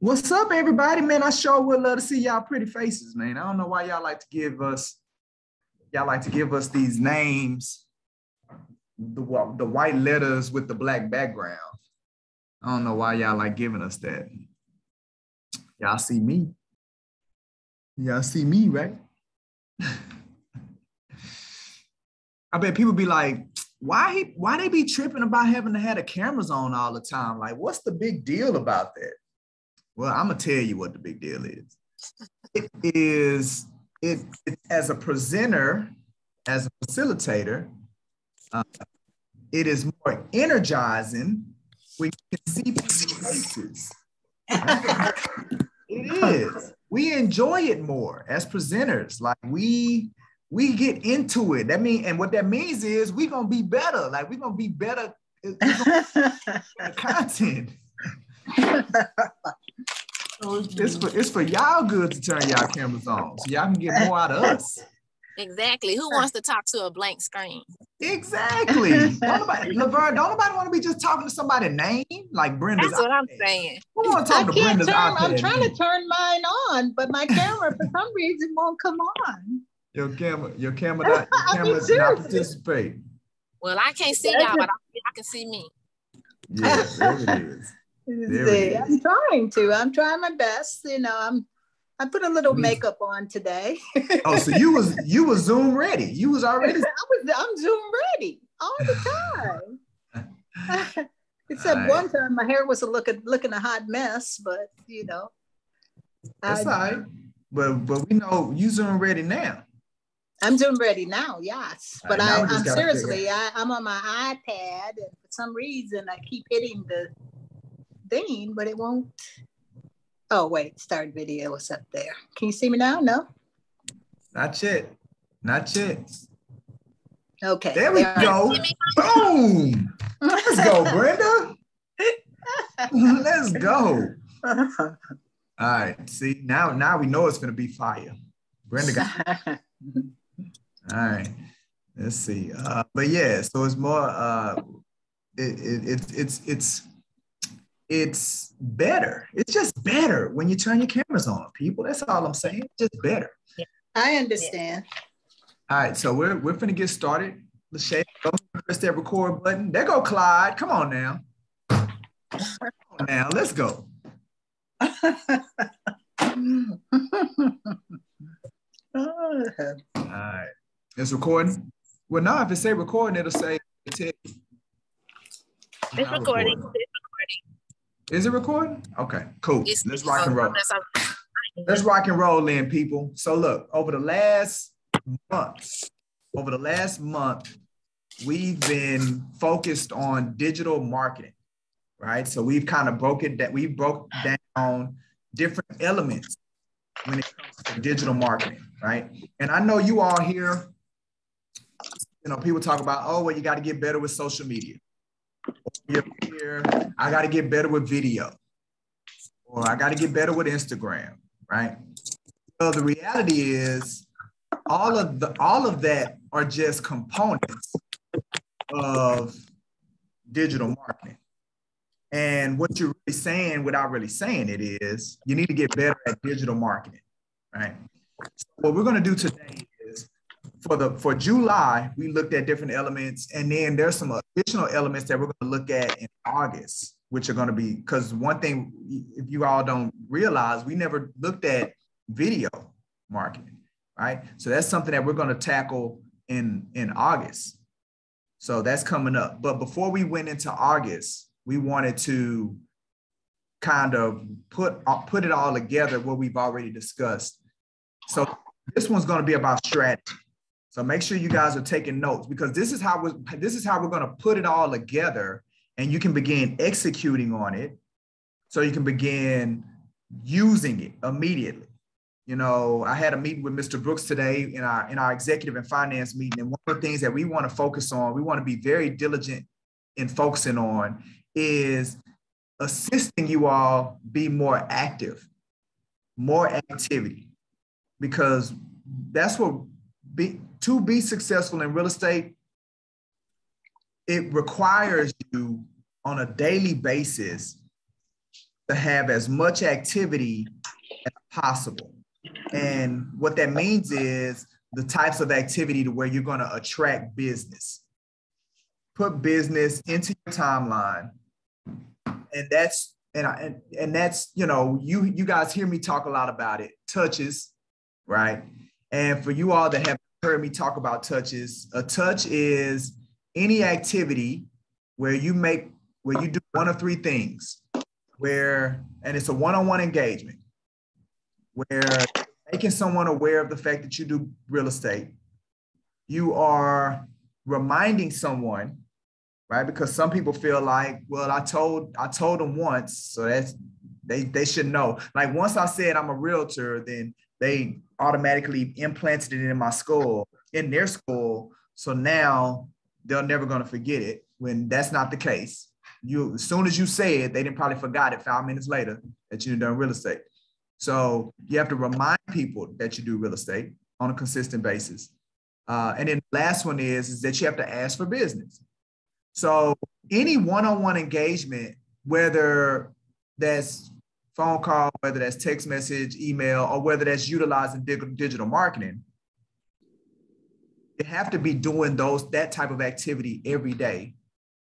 What's up, everybody? Man, I sure would love to see y'all pretty faces, man. I don't know why y'all like to give us these names, the white letters with the black background. I don't know why y'all like giving us that. Y'all see me. Y'all see me, right? I bet people be like, why they be tripping about having to have the cameras on all the time? Like, what's the big deal about that? Well, I'm gonna tell you what the big deal is. It as a presenter, as a facilitator, it is more energizing when you can see people's faces. Right? It is. We enjoy it more as presenters. Like we get into it. And what that means is we're gonna be better. Like we're gonna be better at content. So it's for y'all good to turn y'all cameras on so y'all can get more out of us. Exactly. Who wants to talk to a blank screen? Exactly. Laverne, don't nobody want to be just talking to somebody's name like Brenda's. That's what I'm saying. Who want to talk to Brenda's iPad? I'm trying to turn mine on, but my camera for some reason won't come on. Your camera not participating. Well, I can't see y'all, but I can see me. Yeah, there it is. I'm trying my best. You know, I put a little makeup on today. Oh, so you was Zoom ready. You was already. I'm Zoom ready all the time. Except one time my hair was looking a hot mess, but you know. That's all right. But we know you Zoom ready now. I'm Zoom ready now, yes. But right, I'm seriously, I'm on my iPad, and for some reason I keep hitting the thing, but it won't. Oh, wait, start video was up there. Can you see me now? No? Not yet. Not yet. Okay. There we go. Boom. Let's go, Brenda. Let's go. All right. See, now we know it's going to be fire. Brenda got all right. Let's see. But yeah, so it's more it's better. It's just better when you turn your cameras on, people. That's all I'm saying. It's just better. Yeah. I understand. All right, so we're finna get started. Lachey, go press that record button. There go Clyde. Come on now. Now let's go. All right. It's recording. Well, now if it say recording, it'll say it's recording. Is it recording? Okay, cool. Let's rock and roll. Let's rock and roll then, people. So look, over the last month, we've been focused on digital marketing, right? So we've kind of broke down different elements when it comes to digital marketing, right? And I know you all here, you know, people talk about, oh, well, you got to get better with social media. Or here, I got to get better with video. Or I got to get better with Instagram, right? So the reality is all of that are just components of digital marketing. And what you're really saying without really saying it is you need to get better at digital marketing, right? So what we're going to do today is for July, we looked at different elements, and then there's some additional elements that we're going to look at in August, which are going to be, because one thing, if you all don't realize, we never looked at video marketing, right? So that's something that we're going to tackle in August. So that's coming up. But before we went into August, we wanted to kind of put it all together what we've already discussed. So this one's going to be about strategy. So make sure you guys are taking notes, because this is how we're going to put it all together, and you can begin executing on it. So you can begin using it immediately. You know, I had a meeting with Mr. Brooks today in our executive and finance meeting. And one of the things that we want to focus on, we want to be very diligent in focusing on, is assisting you all be more active, more activity, because that's what to be successful in real estate, it requires you on a daily basis to have as much activity as possible. And what that means is the types of activity to where you're going to attract business. Put business into your timeline. And that's, and that's, you know, you guys hear me talk a lot about it. Touches, right? And for you all that have heard me talk about touches, a touch is any activity where you do one of three things, and it's a one-on-one engagement, where making someone aware of the fact that you do real estate. You are reminding someone, right? Because some people feel like, well, I told them once, so that's they should know. Like once I said I'm a realtor, then they automatically implanted it in their skull. So now they're never going to forget it, when that's not the case. As soon as you say it, they didn't probably forgot it 5 minutes later that you've done real estate. So you have to remind people that you do real estate on a consistent basis. And then the last one is that you have to ask for business. So any one-on-one engagement, whether that's phone call, whether that's text message, email, or whether that's utilizing digital marketing, you have to be doing that type of activity every day,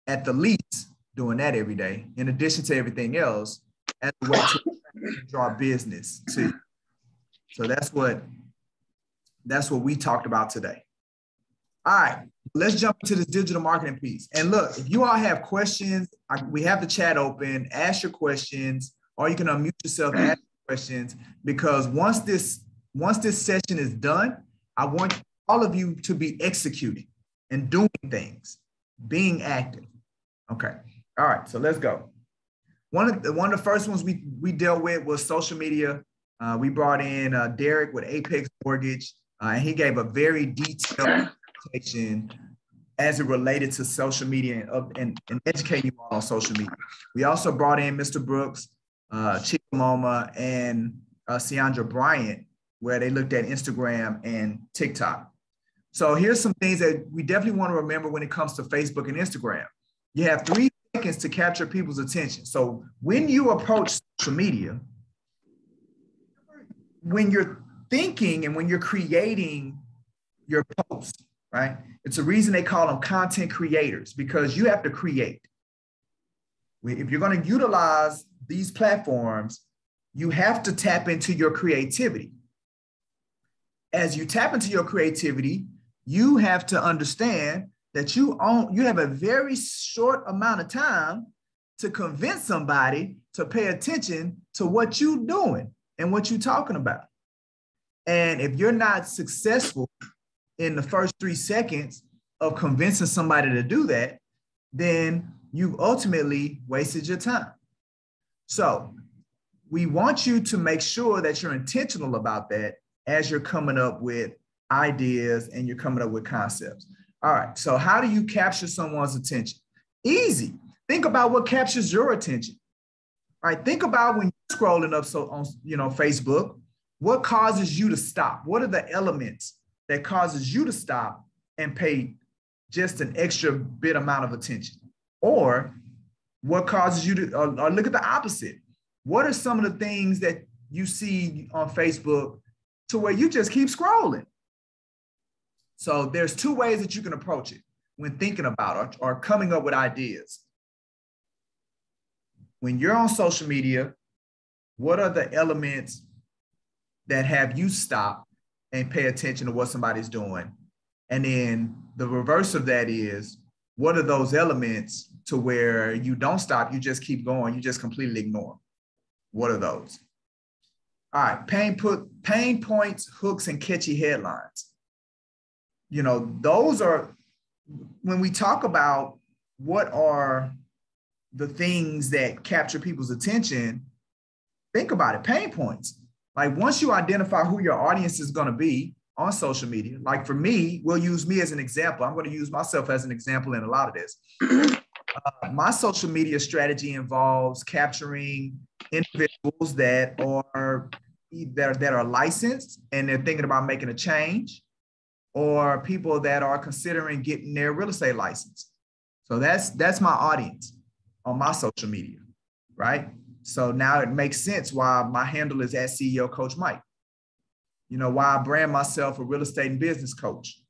at the least doing that every day, in addition to everything else, as a way to draw business to you. So that's what we talked about today. All right, let's jump into this digital marketing piece. And look, if you all have questions, we have the chat open. Ask your questions, or you can unmute yourself and ask questions, because once this session is done, I want all of you to be executing and doing things, being active. Okay. All right, so let's go. One of the first ones we dealt with was social media. We brought in Derek with Apex Mortgage, and he gave a very detailed presentation as it related to social media and educating you all on social media. We also brought in Mr. Brooks, Chikamoma, and Ciandra Bryant, where they looked at Instagram and TikTok. So here's some things that we definitely want to remember when it comes to Facebook and Instagram. You have 3 seconds to capture people's attention. So when you approach social media, when you're thinking and when you're creating your posts, right? It's a reason they call them content creators, because you have to create. If you're going to utilize these platforms, you have to tap into your creativity. As you tap into your creativity, you have to understand that you have a very short amount of time to convince somebody to pay attention to what you're doing and what you're talking about. And if you're not successful in the first 3 seconds of convincing somebody to do that, then you've ultimately wasted your time. So we want you to make sure that you're intentional about that as you're coming up with ideas and you're coming up with concepts. All right, so how do you capture someone's attention? Easy. Think about what captures your attention. All right, think about when you're scrolling up on Facebook, what causes you to stop? What are the elements that causes you to stop and pay just an extra bit amount of attention? Or what causes you to, or look at the opposite. What are some of the things that you see on Facebook to where you just keep scrolling? So there's 2 ways that you can approach it when thinking about it or coming up with ideas. When you're on social media, what are the elements that have you stop and pay attention to what somebody's doing? And then the reverse of that is, what are those elements to where you don't stop, you just keep going, you just completely ignore them? What are those? All right, pain points, hooks, and catchy headlines. Those are, when we talk about what are the things that capture people's attention, think about it, pain points. Like once you identify who your audience is going to be on social media, like for me, we'll use me as an example. I'm going to use myself as an example in a lot of this. My social media strategy involves capturing individuals that are licensed and they're thinking about making a change, or people that are considering getting their real estate license. So that's my audience on my social media, right? So now it makes sense why my handle is at CEO Coach Mike. You know, why I brand myself a real estate and business coach,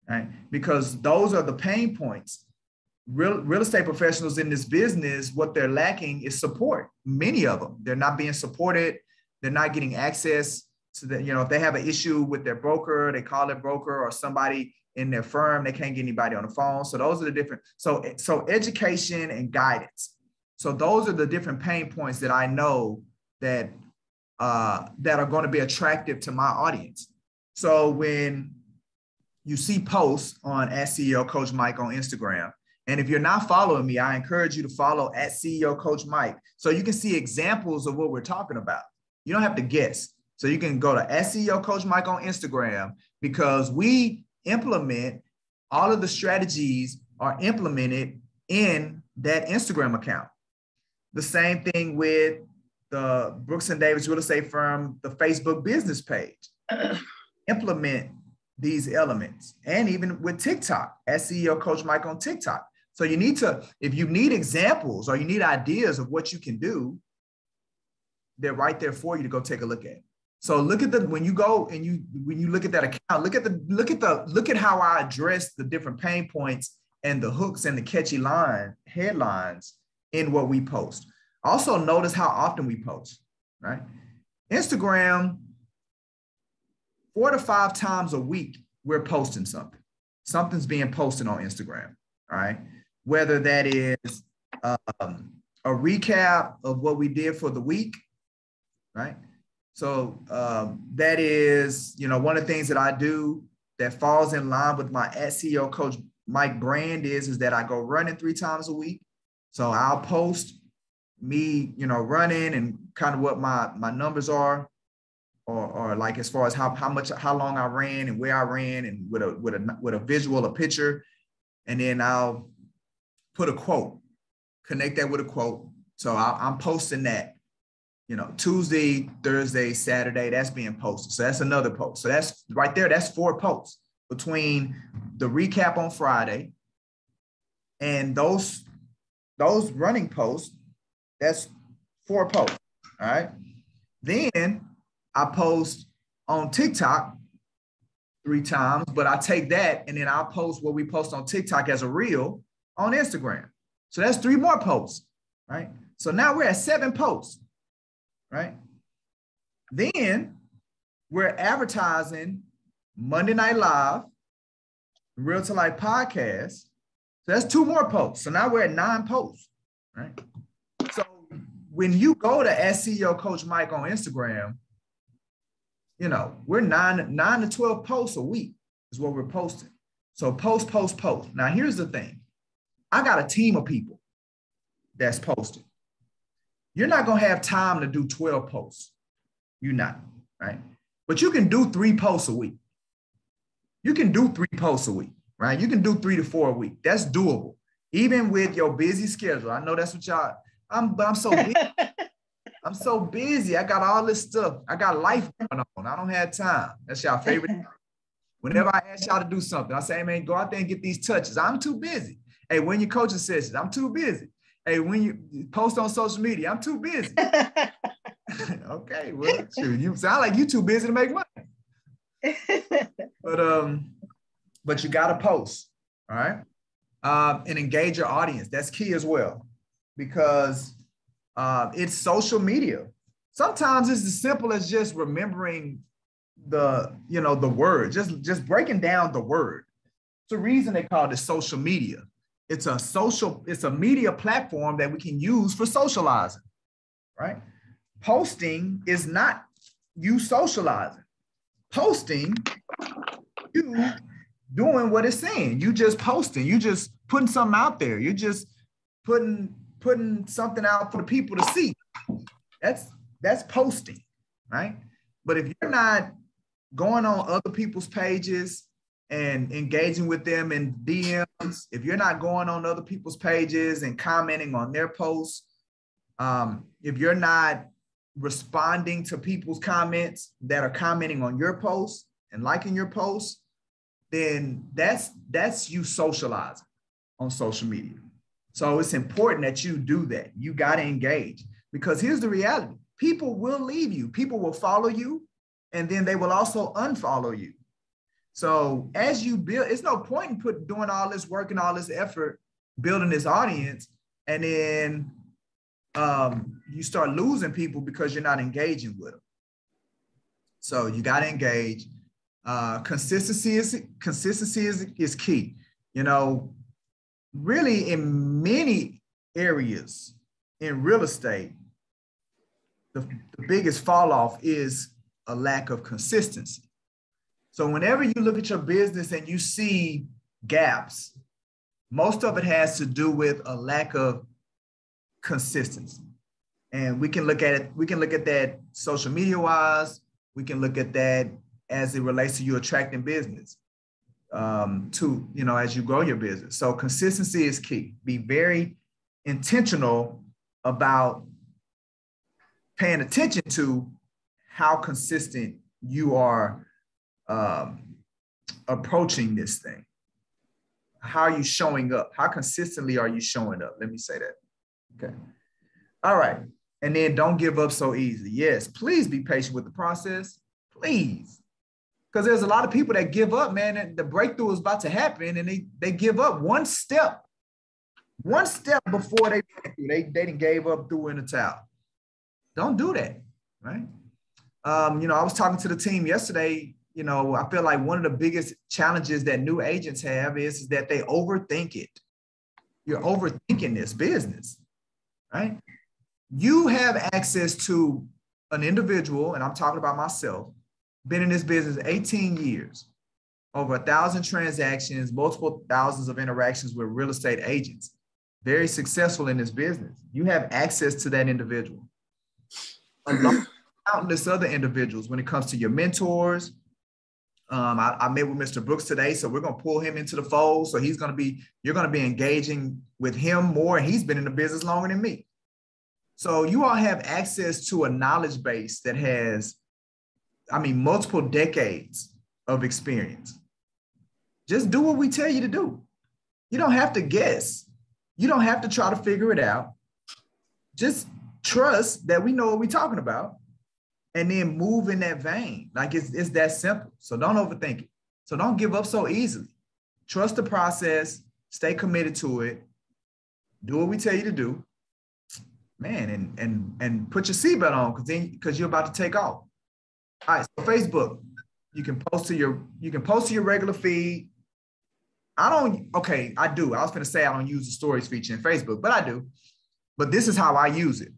right? Because those are the pain points. Real estate professionals in this business, what they're lacking is support. Many of them, they're not being supported. They're not getting access to the, you know, if they have an issue with their broker, they call their broker or somebody in their firm, they can't get anybody on the phone. So those are the different, so education and guidance. So those are the different pain points that I know that that are going to be attractive to my audience. So when you see posts on at CEO Coach Mike on Instagram, and if you're not following me, I encourage you to follow at CEO Coach Mike so you can see examples of what we're talking about. You don't have to guess. So you can go to at CEO Coach Mike on Instagram, because we implement all of the strategies are implemented in that Instagram account. The same thing with the Brooks and Davis Real Estate Firm, the Facebook business page. Implement these elements. And even with TikTok, at CEO Coach Mike on TikTok. So you need to, if you need examples or you need ideas of what you can do, they're right there for you to go take a look at. So look at the, when you go and when you look at that account, look at how I address the different pain points and the hooks and the catchy headlines in what we post. Also notice how often we post, right? Instagram, 4 to 5 times a week, we're posting something. Something's being posted on Instagram, all right? Whether that is a recap of what we did for the week, right? So that is, you know, one of the things that I do that falls in line with my at CEO Coach Mike brand is that I go running 3 times a week. So I'll post me, you know, running and kind of what my numbers are, or like as far as how long I ran and where I ran, and with a visual, a picture, and then I'll put a quote, connect that with a quote. So I'm posting that, you know, Tuesday, Thursday, Saturday, that's being posted. So that's another post. So that's right there. That's 4 posts between the recap on Friday and those running posts. That's 4 posts. All right. Then I post on TikTok 3 times, but I take that and then I'll post what we post on TikTok as a reel on Instagram. So that's 3 more posts, right? So now we're at 7 posts, right? Then we're advertising Monday Night Live, Realtor Life Podcast. So that's 2 more posts. So now we're at 9 posts, right? So when you go to SEO Coach Mike on Instagram, you know, we're 9 to 12 posts a week is what we're posting. So post. Now, here's the thing. I got a team of people that's posted. You're not going to have time to do 12 posts. You're not, right? But you can do 3 posts a week. You can do 3 posts a week, right? You can do 3 to 4 a week. That's doable. Even with your busy schedule. I know that's what y'all, I'm so busy. I'm so busy. I got all this stuff. I got life going on. I don't have time. That's y'all favorite. Whenever I ask y'all to do something, I say, hey, man, go out there and get these touches. I'm too busy. Hey, when your coaching sessions, I'm too busy. Hey, when you post on social media, I'm too busy. Okay, well, shoot, you sound like you too busy to make money. But you got to post, all right? And engage your audience. That's key as well, because it's social media. Sometimes it's as simple as just remembering the word, just breaking down the word. It's the reason they call it social media. It's a media platform that we can use for socializing, right? Posting is not you socializing. Posting, you doing what it's saying. You just posting, you just putting something out there. You're just putting something out for the people to see. That's posting, right? But if you're not going on other people's pages and engaging with them in DMs, if you're not going on other people's pages and commenting on their posts, if you're not responding to people's comments that are commenting on your posts and liking your posts, then that's you socializing on social media. So it's important that you do that. You got to engage. Because here's the reality. People will leave you. People will follow you, and then they will also unfollow you. So as you build, it's no point in doing all this work and all this effort, building this audience, and then you start losing people because you're not engaging with them. So you got to engage. Consistency is key. You know, really in many areas in real estate, the biggest fall off is a lack of consistency. So whenever you look at your business and you see gaps, most of it has to do with a lack of consistency. And we can look at it, we can look at that social media wise, we can look at that as it relates to you attracting business to, you know, as you grow your business. So consistency is key. Be very intentional about paying attention to how consistent you are approaching this thing. How are you showing up? How consistently are you showing up? Let me say that. Okay. All right. And then don't give up so easily. Yes, please be patient with the process. Please. Because there's a lot of people that give up, man, and the breakthrough is about to happen and they give up one step before they didn't gave up, threw in the towel. Don't do that, right? You know, I was talking to the team yesterday. You know, I feel like one of the biggest challenges that new agents have is that they overthink it. You're overthinking this business, right? You have access to an individual, and I'm talking about myself, been in this business 18 years, over 1,000 transactions, multiple thousands of interactions with real estate agents, very successful in this business. You have access to that individual. Countless other individuals when it comes to your mentors. I met with Mr. Brooks today, so we're going to pull him into the fold. So you're going to be engaging with him more, and he's been in the business longer than me. So you all have access to a knowledge base that has, multiple decades of experience. Just do what we tell you to do. You don't have to guess. You don't have to try to figure it out. Just trust that we know what we're talking about and then move in that vein. Like it's that simple. So don't overthink it. So don't give up so easily. Trust the process, stay committed to it, do what we tell you to do, man, and put your seatbelt on because you're about to take off. All right, so Facebook, you can post to your regular feed. I do. I was gonna say I don't use the stories feature in Facebook, but I do. But this is how I use it.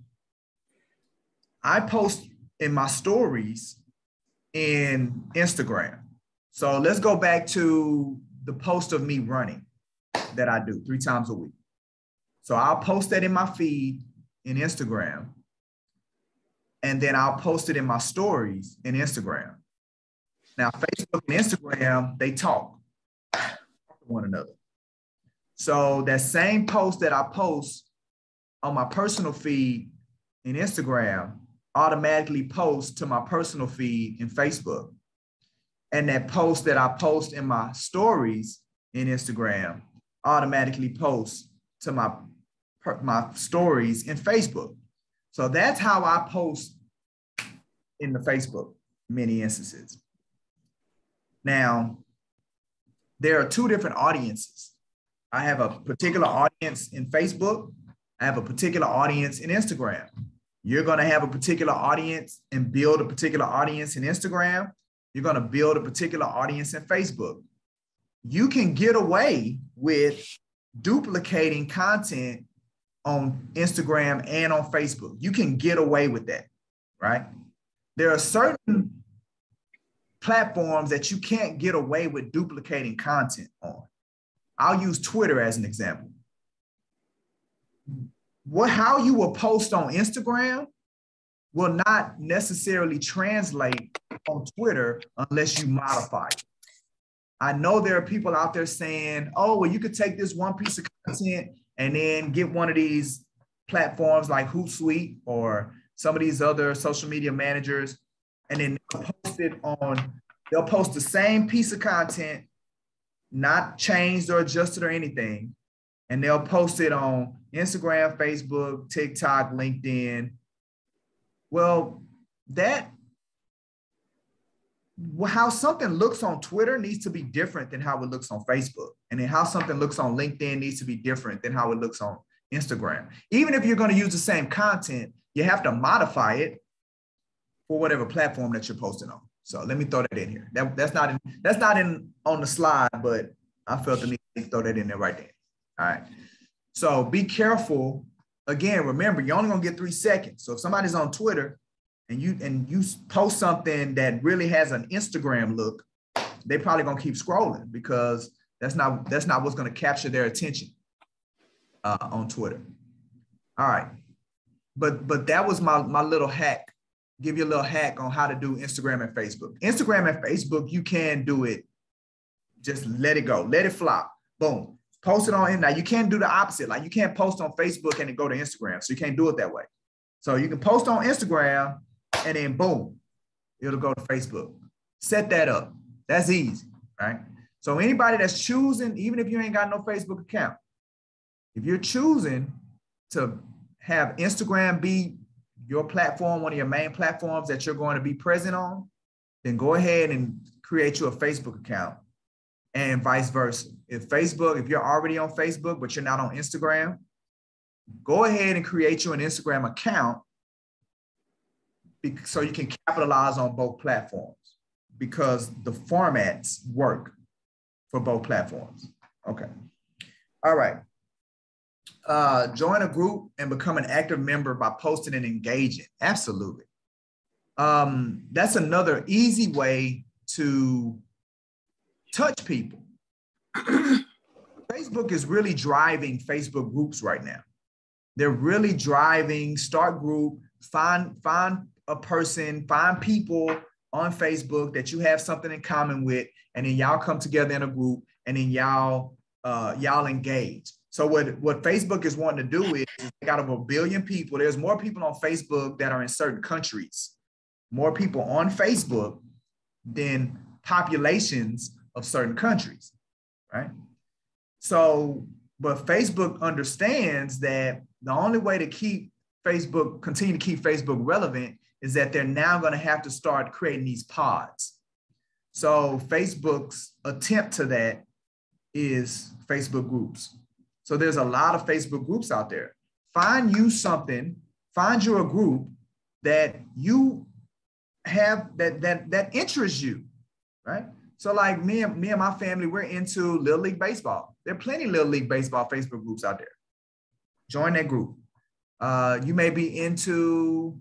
I post in my stories in Instagram. So let's go back to the post of me running that I do 3 times a week. So I'll post that in my feed in Instagram. And then I'll post it in my stories in Instagram. Now, Facebook and Instagram, they talk to one another. So that same post that I post on my personal feed in Instagram automatically posts to my personal feed in Facebook. And that post that I post in my stories in Instagram automatically posts to my stories in Facebook. So that's how I post in the Facebook, many instances. Now, there are 2 different audiences. I have a particular audience in Facebook. I have a particular audience in Instagram. You're going to have a particular audience and build a particular audience in Instagram. You're going to build a particular audience in Facebook. You can get away with duplicating content on Instagram and on Facebook. You can get away with that, right? There are certain platforms that you can't get away with duplicating content on. I'll use Twitter as an example. How you will post on Instagram will not necessarily translate on Twitter unless you modify it. I know there are people out there saying, oh, well, you could take this one piece of content and then get one of these platforms like Hootsuite or some of these other social media managers, and then they'll post the same piece of content, not changed or adjusted or anything, and they'll post it on Instagram, Facebook, TikTok, LinkedIn, Well, how something looks on Twitter needs to be different than how it looks on Facebook. And then how something looks on LinkedIn needs to be different than how it looks on Instagram. Even if you're going to use the same content, you have to modify it for whatever platform that you're posting on. So let me throw that in here. That's not in on the slide, but I felt the need to throw that in there right there. All right. So be careful. Again, remember, you're only going to get 3 seconds. So if somebody's on Twitter and you post something that really has an Instagram look, they probably going to keep scrolling because that's not what's going to capture their attention on Twitter. All right. But that was my little hack. Give you a little hack on how to do Instagram and Facebook. Instagram and Facebook, you can do it. Just let it go. Let it flop. Boom. Post it on. Now you can't do the opposite. Like you can't post on Facebook and then go to Instagram. So you can't do it that way. So you can post on Instagram and then boom, it'll go to Facebook. Set that up. That's easy, right? So anybody that's choosing, even if you ain't got no Facebook account, if you're choosing to have Instagram be your platform, one of your main platforms that you're going to be present on, then go ahead and create you a Facebook account and vice versa. If you're already on Facebook, but you're not on Instagram, go ahead and create you an Instagram account so you can capitalize on both platforms because the formats work for both platforms. Okay. All right. Join a group and become an active member by posting and engaging. Absolutely. That's another easy way to touch people. Facebook is really driving Facebook groups right now. They're really driving, start group, find a person, find people on Facebook that you have something in common with, and then y'all come together in a group and then y'all engage. So what Facebook is wanting to do is they got over 1 billion people. There's more people on Facebook that are in certain countries, more people on Facebook than populations of certain countries, right? So, but Facebook understands that the only way to continue to keep Facebook relevant is that they're now going to have to start creating these pods. So Facebook's attempt to that is Facebook groups. So there's a lot of Facebook groups out there. Find you a group that you have that interests you, right? So like me and my family, we're into Little League Baseball. There are plenty of Little League Baseball Facebook groups out there. Join that group. You may be into,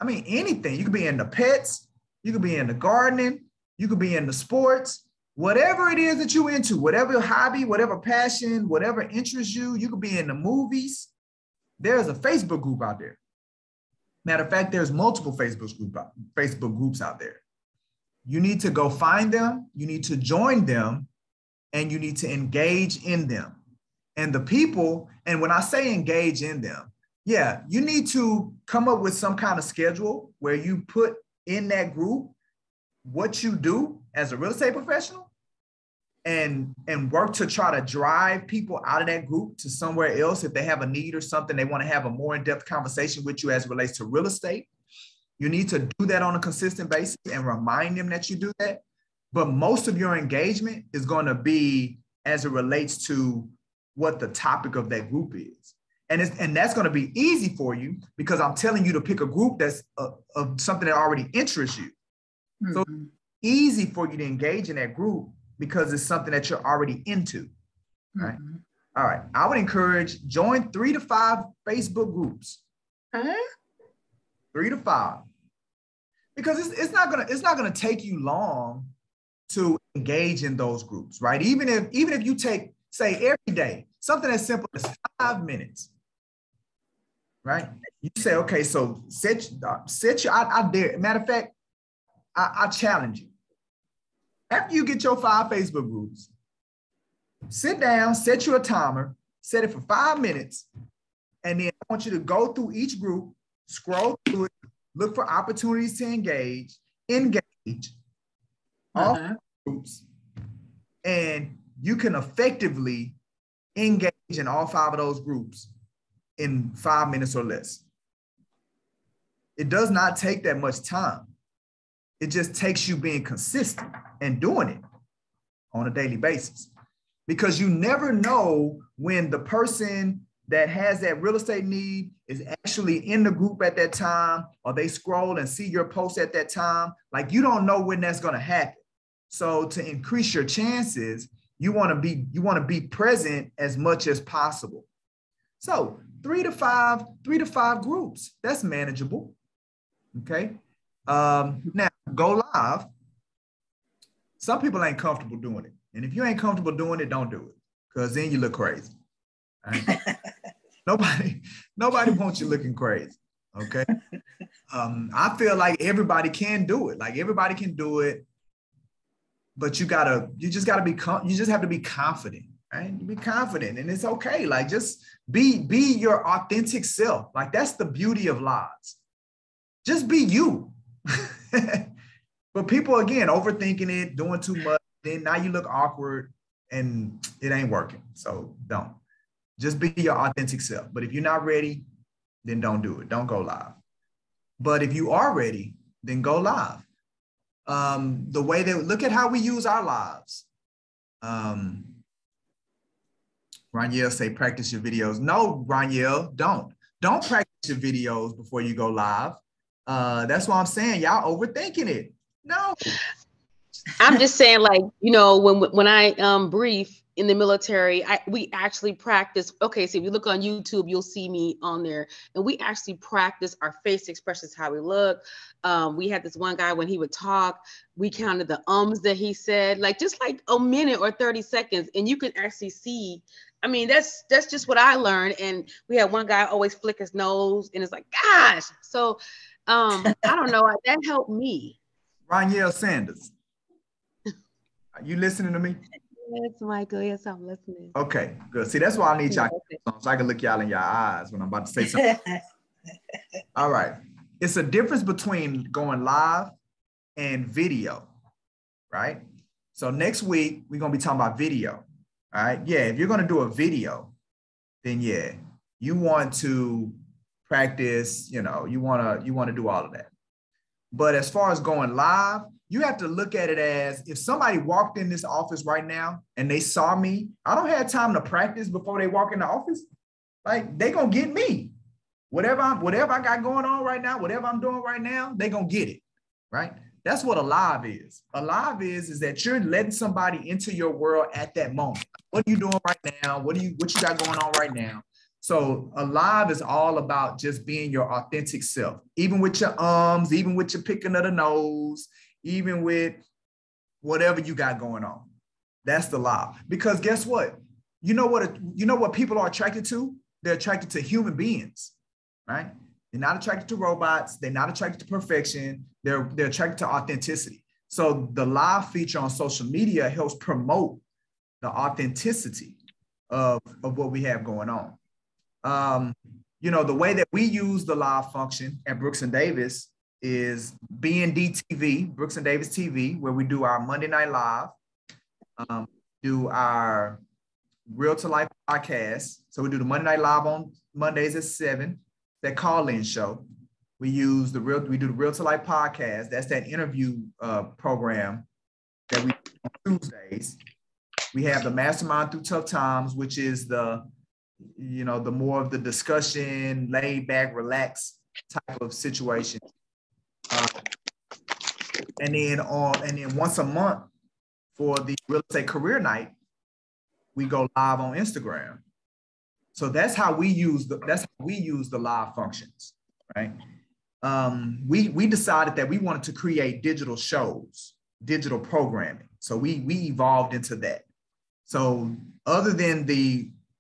anything. You could be into pets. You could be into gardening. You could be into sports. Whatever it is that you're into, whatever hobby, whatever passion, whatever interests you, you could be in the movies. There's a Facebook group out there. Matter of fact, there's multiple Facebook groups out there. You need to go find them, you need to join them, and you need to engage in them. And the people, and when I say engage in them, yeah, you need to come up with some kind of schedule where you put in that group what you do as a real estate professional and work to try to drive people out of that group to somewhere else. If they have a need or something, they want to have a more in-depth conversation with you as it relates to real estate. You need to do that on a consistent basis and remind them that you do that. But most of your engagement is going to be as it relates to what the topic of that group is. And that's going to be easy for you because I'm telling you to pick a group that's of something that already interests you. Mm-hmm. So it's easy for you to engage in that group because it's something that you're already into, right? Mm-hmm. All right. I would encourage join 3 to 5 Facebook groups. 3 to 5. Because it's not gonna take you long to engage in those groups, right? Even if you take, say, every day, something as simple as 5 minutes, right? You say, okay, so set your, I dare, matter of fact, I challenge you. After you get your 5 Facebook groups, sit down, set you a timer, set it for 5 minutes, and then I want you to go through each group, scroll through it, look for opportunities to engage all groups, and you can effectively engage in all 5 of those groups in 5 minutes or less. It does not take that much time. It just takes you being consistent and doing it on a daily basis, because you never know when the person that has that real estate need is actually in the group at that time, or they scroll and see your post at that time. Like, you don't know when that's going to happen. So to increase your chances, you want to be present as much as possible. So 3 to 5 groups, that's manageable. Okay. Now go live. Some people ain't comfortable doing it. And if you ain't comfortable doing it, don't do it, because then you look crazy. Right? Nobody wants you looking crazy. Okay. I feel like everybody can do it. Like, everybody can do it, but you just have to be confident, right? Be confident, and it's okay. Like, just be your authentic self. Like, that's the beauty of lives. Just be you. But people, again, overthinking it, doing too much, then now you look awkward and it ain't working. So don't. Just be your authentic self. But if you're not ready, then don't do it. Don't go live. But if you are ready, then go live. The way that, look at how we use our lives. Raniel say, practice your videos. No, Raniel, don't practice your videos before you go live. That's why I'm saying y'all overthinking it. No. I'm just saying, like, you know, when I brief in the military, we actually practice. Okay, so if you look on YouTube, you'll see me on there, and we actually practice our face expressions, how we look. We had this one guy, when he would talk, we counted the ums that he said, like, just like a minute or 30 seconds, and you can actually see. I mean, that's just what I learned. And we had one guy always flick his nose, and it's like, gosh. So I don't know, that helped me. Raniel Sanders, are you listening to me? Yes, Michael. Yes, I'm listening. Okay, good. See, that's why I need y'all so I can look y'all in your eyes when I'm about to say something. All right. It's a difference between going live and video, right? So next week, we're going to be talking about video. All right. Yeah, if you're going to do a video, then yeah, you want to practice, you want to do all of that. But as far as going live, you have to look at it as, if somebody walked in this office right now and they saw me, I don't have time to practice before they walk in the office. Like, they gonna get me. Whatever I got going on right now, whatever I'm doing right now, they gonna get it, right? That's what a live is. A live is that you're letting somebody into your world at that moment. What are you doing right now? What you got going on right now? So a live is all about just being your authentic self, even with your ums, even with your picking of the nose, even with whatever you got going on. That's the live. Because guess what? You know what people are attracted to? They're attracted to human beings, right? They're not attracted to robots. They're not attracted to perfection. They're attracted to authenticity. So the live feature on social media helps promote the authenticity of what we have going on. The way that we use the live function at Brooks and Davis is B&D TV, Brooks and Davis TV, where we do our Monday Night Live, do our Realtor Life podcast. So we do the Monday Night Live on Mondays at 7, that call-in show. We do the Realtor Life podcast. That's that interview program that we do on Tuesdays. We have the Mastermind Through Tough Times, which is the more of the discussion, laid back, relaxed type of situation. And then once a month for the real estate career night, we go live on Instagram. So that's how we use the live functions, right? We decided that we wanted to create digital shows, digital programming. So we evolved into that. So other than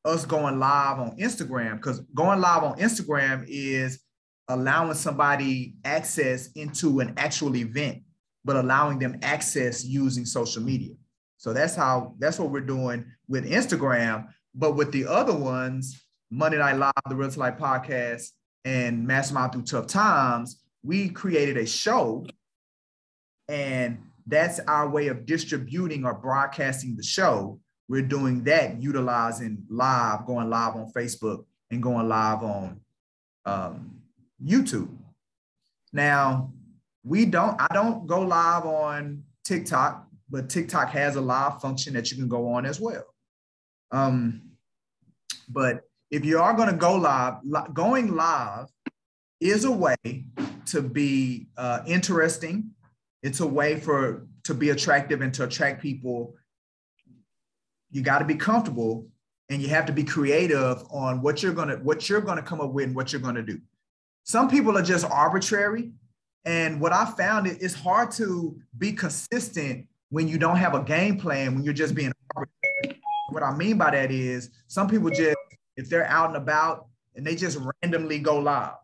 us going live on Instagram, because going live on Instagram is allowing somebody access into an actual event, but allowing them access using social media. So that's what we're doing with Instagram. But with the other ones, Monday Night Live, the Realtor Life podcast, and Mastermind Through Tough Times, we created a show, and that's our way of distributing or broadcasting the show. We're doing that utilizing live, going live on Facebook and going live on YouTube. Now, I don't go live on TikTok, but TikTok has a live function that you can go on as well. But if you are going to go live, going live is a way to be interesting. It's a way to be attractive and to attract people. You got to be comfortable, and you have to be creative on what you're gonna come up with and what you're gonna do. Some people are just arbitrary, and what I found it's hard to be consistent when you don't have a game plan, when you're just being arbitrary. What I mean by that is some people just, if they're out and about and they just randomly go live,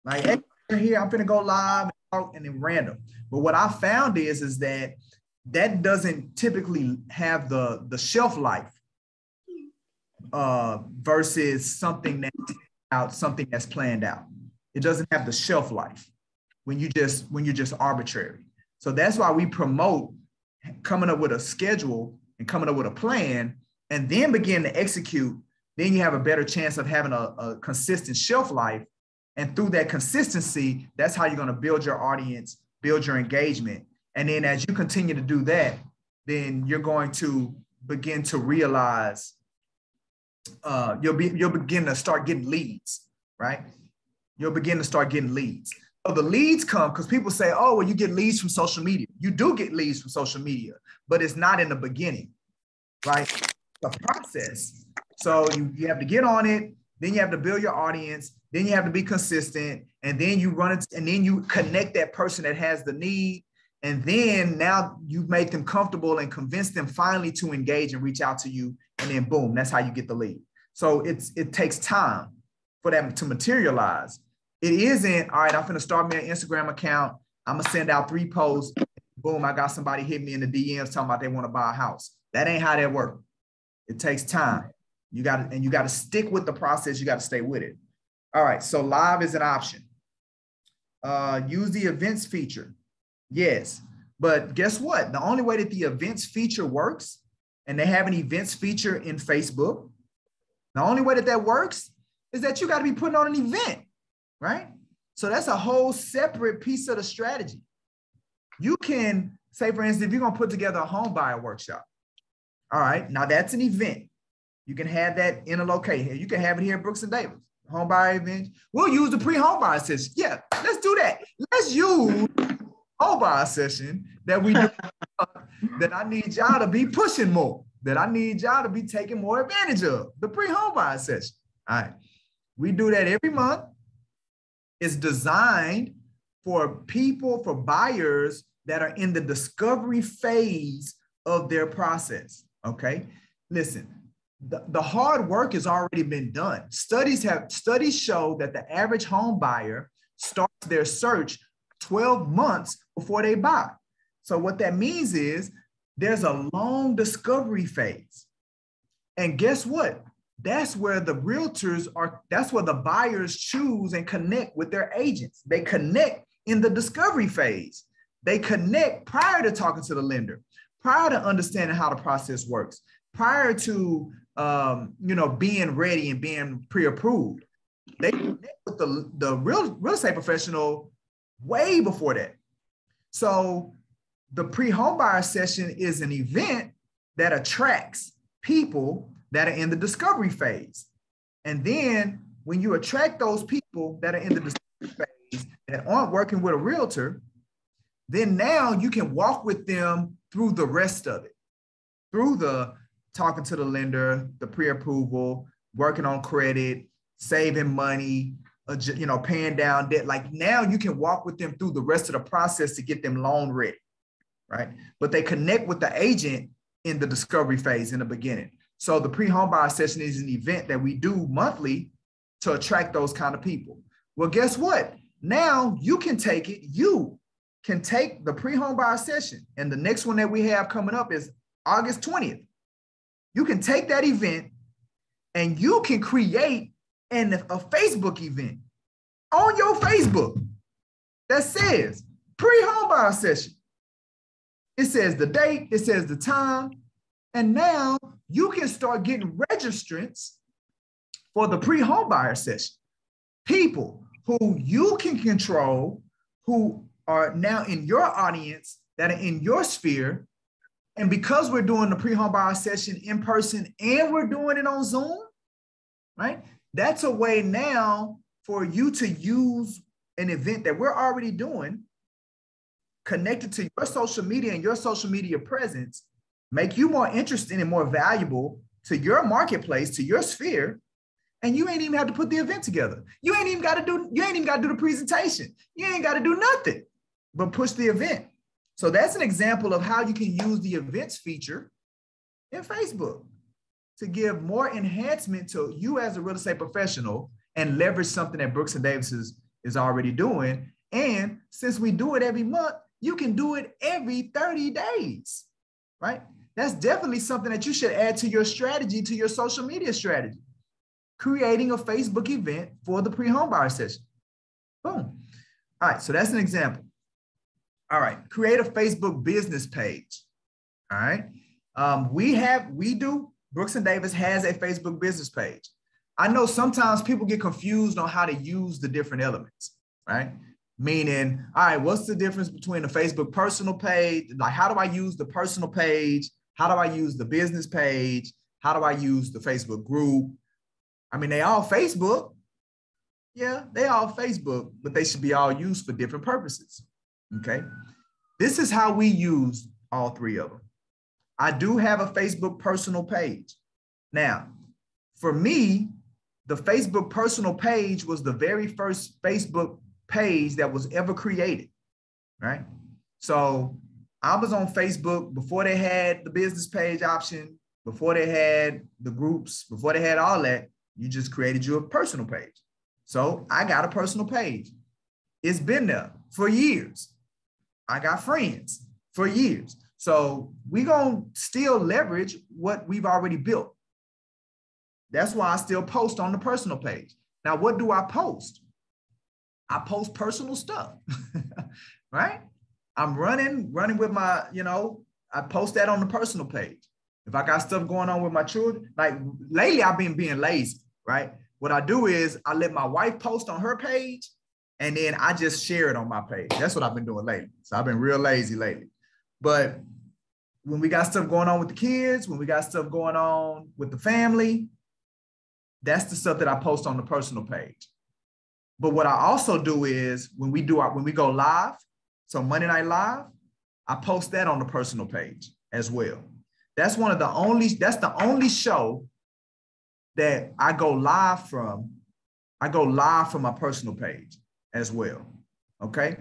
like, hey, here I'm gonna go live and then random. But what I found is that doesn't typically have the shelf life versus something that's planned out. It doesn't have the shelf life when you're just arbitrary. So that's why we promote coming up with a schedule and coming up with a plan, and then begin to execute. Then you have a better chance of having a consistent shelf life. And through that consistency, that's how you're going to build your audience, build your engagement. And then as you continue to do that, then you're going to begin to realize you'll begin to start getting leads, right? You'll begin to start getting leads. So the leads come because people say, oh, well, you get leads from social media. You do get leads from social media, but it's not in the beginning, right? It's a process. So you have to get on it. Then you have to build your audience. Then you have to be consistent. And then you run it, and then you connect that person that has the need. And then now you've made them comfortable and convinced them finally to engage and reach out to you. And then boom, that's how you get the lead. So it takes time for that to materialize. It isn't, all right, I'm going to start me an Instagram account. I'm going to send out 3 posts. Boom, I got somebody hit me in the DMs talking about they want to buy a house. That ain't how that works. It takes time. You got to stick with the process. You got to stay with it. All right, so live is an option. Use the events feature. Yes, but guess what? The only way that the events feature works, and they have an events feature in Facebook, the only way that works is that you got to be putting on an event, right? So that's a whole separate piece of the strategy. You can say, for instance, if you're going to put together a home buyer workshop, all right, now that's an event. You can have that in a location. You can have it here at Brooks and Davis, home buyer event. We'll use the pre-homebuyer session. Yeah, let's do that. Let's use homebuyer session that we do, that I need y'all to be pushing more, that I need y'all to be taking more advantage of, the pre-homebuyer session. All right, we do that every month. It's designed for people, for buyers that are in the discovery phase of their process, okay? Listen, the hard work has already been done. Studies show that the average home buyer starts their search 12 months before they buy. So what that means is there's a long discovery phase. And guess what? That's where the realtors are, that's where the buyers choose and connect with their agents. They connect in the discovery phase. They connect prior to talking to the lender, prior to understanding how the process works, prior to being ready and being pre-approved. They connect with the real estate professional way before that. So the pre-homebuyer session is an event that attracts people that are in the discovery phase. And then when you attract those people that are in the discovery phase that aren't working with a realtor, then now you can walk with them through the rest of it, through the talking to the lender, the pre-approval, working on credit, saving money, paying down debt. Like now you can walk with them through the rest of the process to get them loan ready, right? But they connect with the agent in the discovery phase in the beginning. So the pre-homebuyer session is an event that we do monthly to attract those kind of people. Well, guess what? Now you can take it. You can take the pre-homebuyer session, and the next one that we have coming up is August 20th. You can take that event and you can create a Facebook event on your Facebook that says pre-homebuyer session. It says the date, it says the time, and now you can start getting registrants for the pre-homebuyer session. People who you can control, who are now in your audience, that are in your sphere. And because we're doing the pre-home buyer session in person and we're doing it on Zoom, right? That's a way now for you to use an event that we're already doing, connected to your social media and your social media presence, make you more interesting and more valuable to your marketplace, to your sphere. And you ain't even have to put the event together. You ain't even got to do the presentation. You ain't got to do nothing but push the event. So that's an example of how you can use the events feature in Facebook to give more enhancement to you as a real estate professional and leverage something that Brooks and Davis is already doing. And since we do it every month, you can do it every 30 days, right? That's definitely something that you should add to your strategy, to your social media strategy. Creating a Facebook event for the pre-home buyer session. Boom. All right, so that's an example. All right, create a Facebook business page. All right, Brooks and Davis has a Facebook business page. I know sometimes people get confused on how to use the different elements, right? Meaning, all right, what's the difference between a Facebook personal page? Like, how do I use the personal page? How do I use the business page? How do I use the Facebook group? I mean, they all Facebook. Yeah, they all Facebook, but they should be all used for different purposes. Okay. This is how we use all three of them. I do have a Facebook personal page. Now, for me, the Facebook personal page was the very first Facebook page that was ever created, right? So I was on Facebook before they had the business page option, before they had the groups, before they had all that. You just created your personal page. So I got a personal page. It's been there for years. I got friends for years. So we're going to still leverage what we've already built. That's why I still post on the personal page. Now, what do I post? I post personal stuff, right? I'm running with my, I post that on the personal page. If I got stuff going on with my children, like lately I've been being lazy, right? What I do is I let my wife post on her page and then I just share it on my page. That's what I've been doing lately. So I've been real lazy lately. But when we got stuff going on with the kids, when we got stuff going on with the family, that's the stuff that I post on the personal page. But what I also do is when we go live, so Monday Night Live, I post that on the personal page as well. That's the only show that I go live from. I go live from my personal page as well. Okay.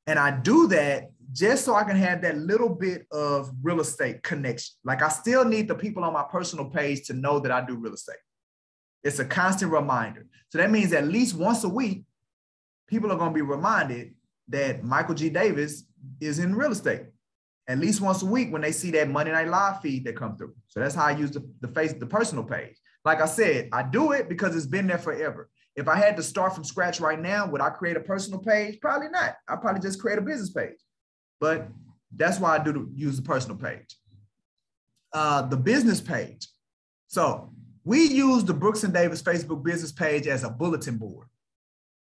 And I do that just so I can have that little bit of real estate connection. Like I still need the people on my personal page to know that I do real estate. It's a constant reminder. So that means at least once a week, people are going to be reminded that Michael G. Davis is in real estate. At least once a week when they see that Monday Night Live feed that come through. So that's how I use the personal page. Like I said, I do it because it's been there forever. If I had to start from scratch right now, would I create a personal page? Probably not. I'll probably just create a business page. But that's why I use the personal page. The business page. So we use the Brooks and Davis Facebook business page as a bulletin board,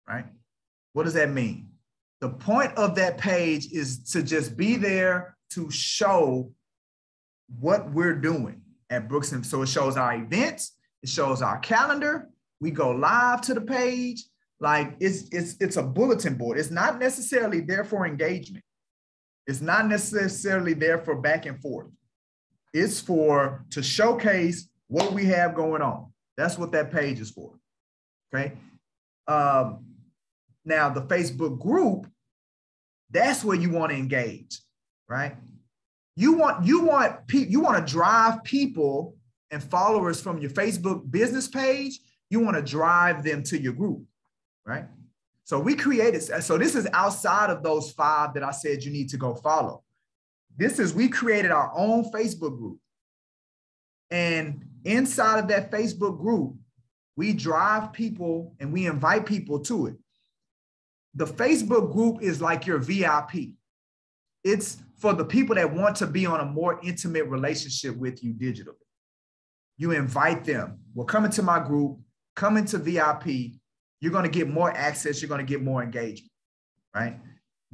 right? What does that mean? The point of that page is to just be there to show what we're doing at Brooks. And so it shows our events, it shows our calendar. We go live to the page. Like it's a bulletin board. It's not necessarily there for engagement. It's not necessarily there for back and forth. It's to showcase what we have going on. That's what that page is for. Okay. Now the Facebook group, that's where you want to engage, right? You want to drive people and followers from your Facebook business page. You want to drive them to your group, right? So we created, so this is outside of those 5 that I said you need to go follow. We created our own Facebook group. And inside of that Facebook group, we drive people and we invite people to it. The Facebook group is like your VIP. It's for the people that want to be on a more intimate relationship with you digitally. You invite them. Well, come into my group, come into VIP. You're going to get more access. You're going to get more engagement, right?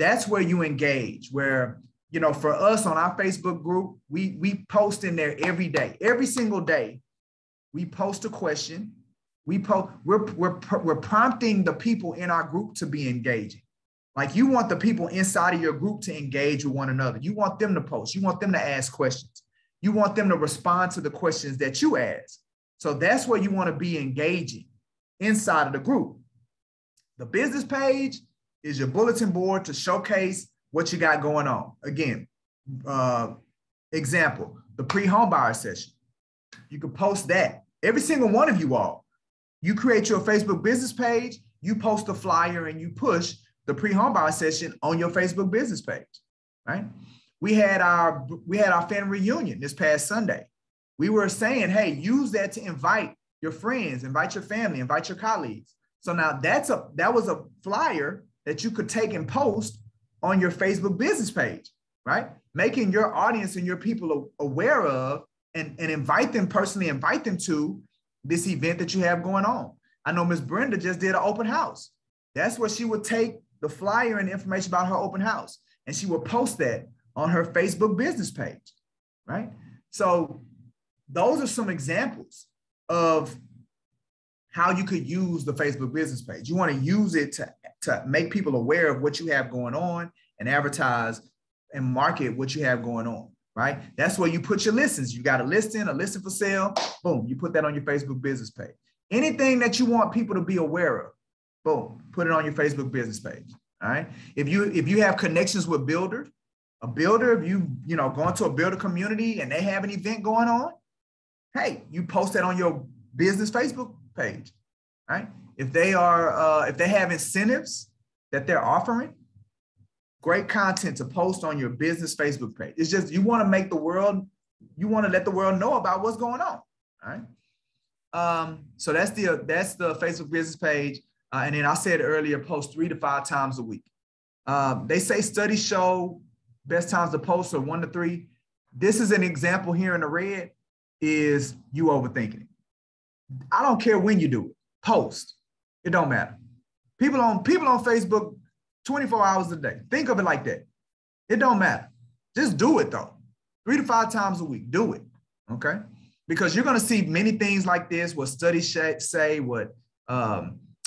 that's where you engage, where, you know, for us on our Facebook group, we post in there every day, every single day. We post a question. We're prompting the people in our group to be engaging. Like, you want the people inside of your group to engage with one another. You want them to post. You want them to ask questions. You want them to respond to the questions that you ask. So that's where you want to be engaging inside of the group. The business page is your bulletin board to showcase what you got going on. Again, example, the pre-homebuyer session. You can post that. Every single one of you all. You create your Facebook business page, you post a flyer, and you push the pre-homebuyer session on your Facebook business page, right? We had our family reunion this past Sunday. We were saying, hey, use that to invite your friends, invite your family, invite your colleagues. So now that was a flyer that you could take and post on your Facebook business page, right? Making your audience and your people aware of and invite them personally, invite them to this event that you have going on. I know Miss Brenda just did an open house. That's where she would take the flyer and information about her open house, and she would post that on her Facebook business page, right? So those are some examples of how you could use the Facebook business page. You want to use it to make people aware of what you have going on and advertise and market what you have going on, right? That's where you put your listings. You got a listing for sale, boom, you put that on your Facebook business page. Anything that you want people to be aware of, boom, put it on your Facebook business page, all right? If you have connections with builders, a builder, if you going to a builder community and they have an event going on, hey, you post that on your business Facebook page, right? If they have incentives that they're offering, great content to post on your business Facebook page. It's just, you want to let the world know about what's going on, all right? So that's the Facebook business page. And then I said earlier, post 3 to 5 times a week. They say studies show best times to post are 1 to 3. This is an example here in the red, is you overthinking it. I don't care when you do it. Post. It don't matter. People on Facebook 24 hours a day. Think of it like that. It don't matter. Just do it though. 3 to 5 times a week. Do it. Okay? Because you're going to see many things like this, what studies say, what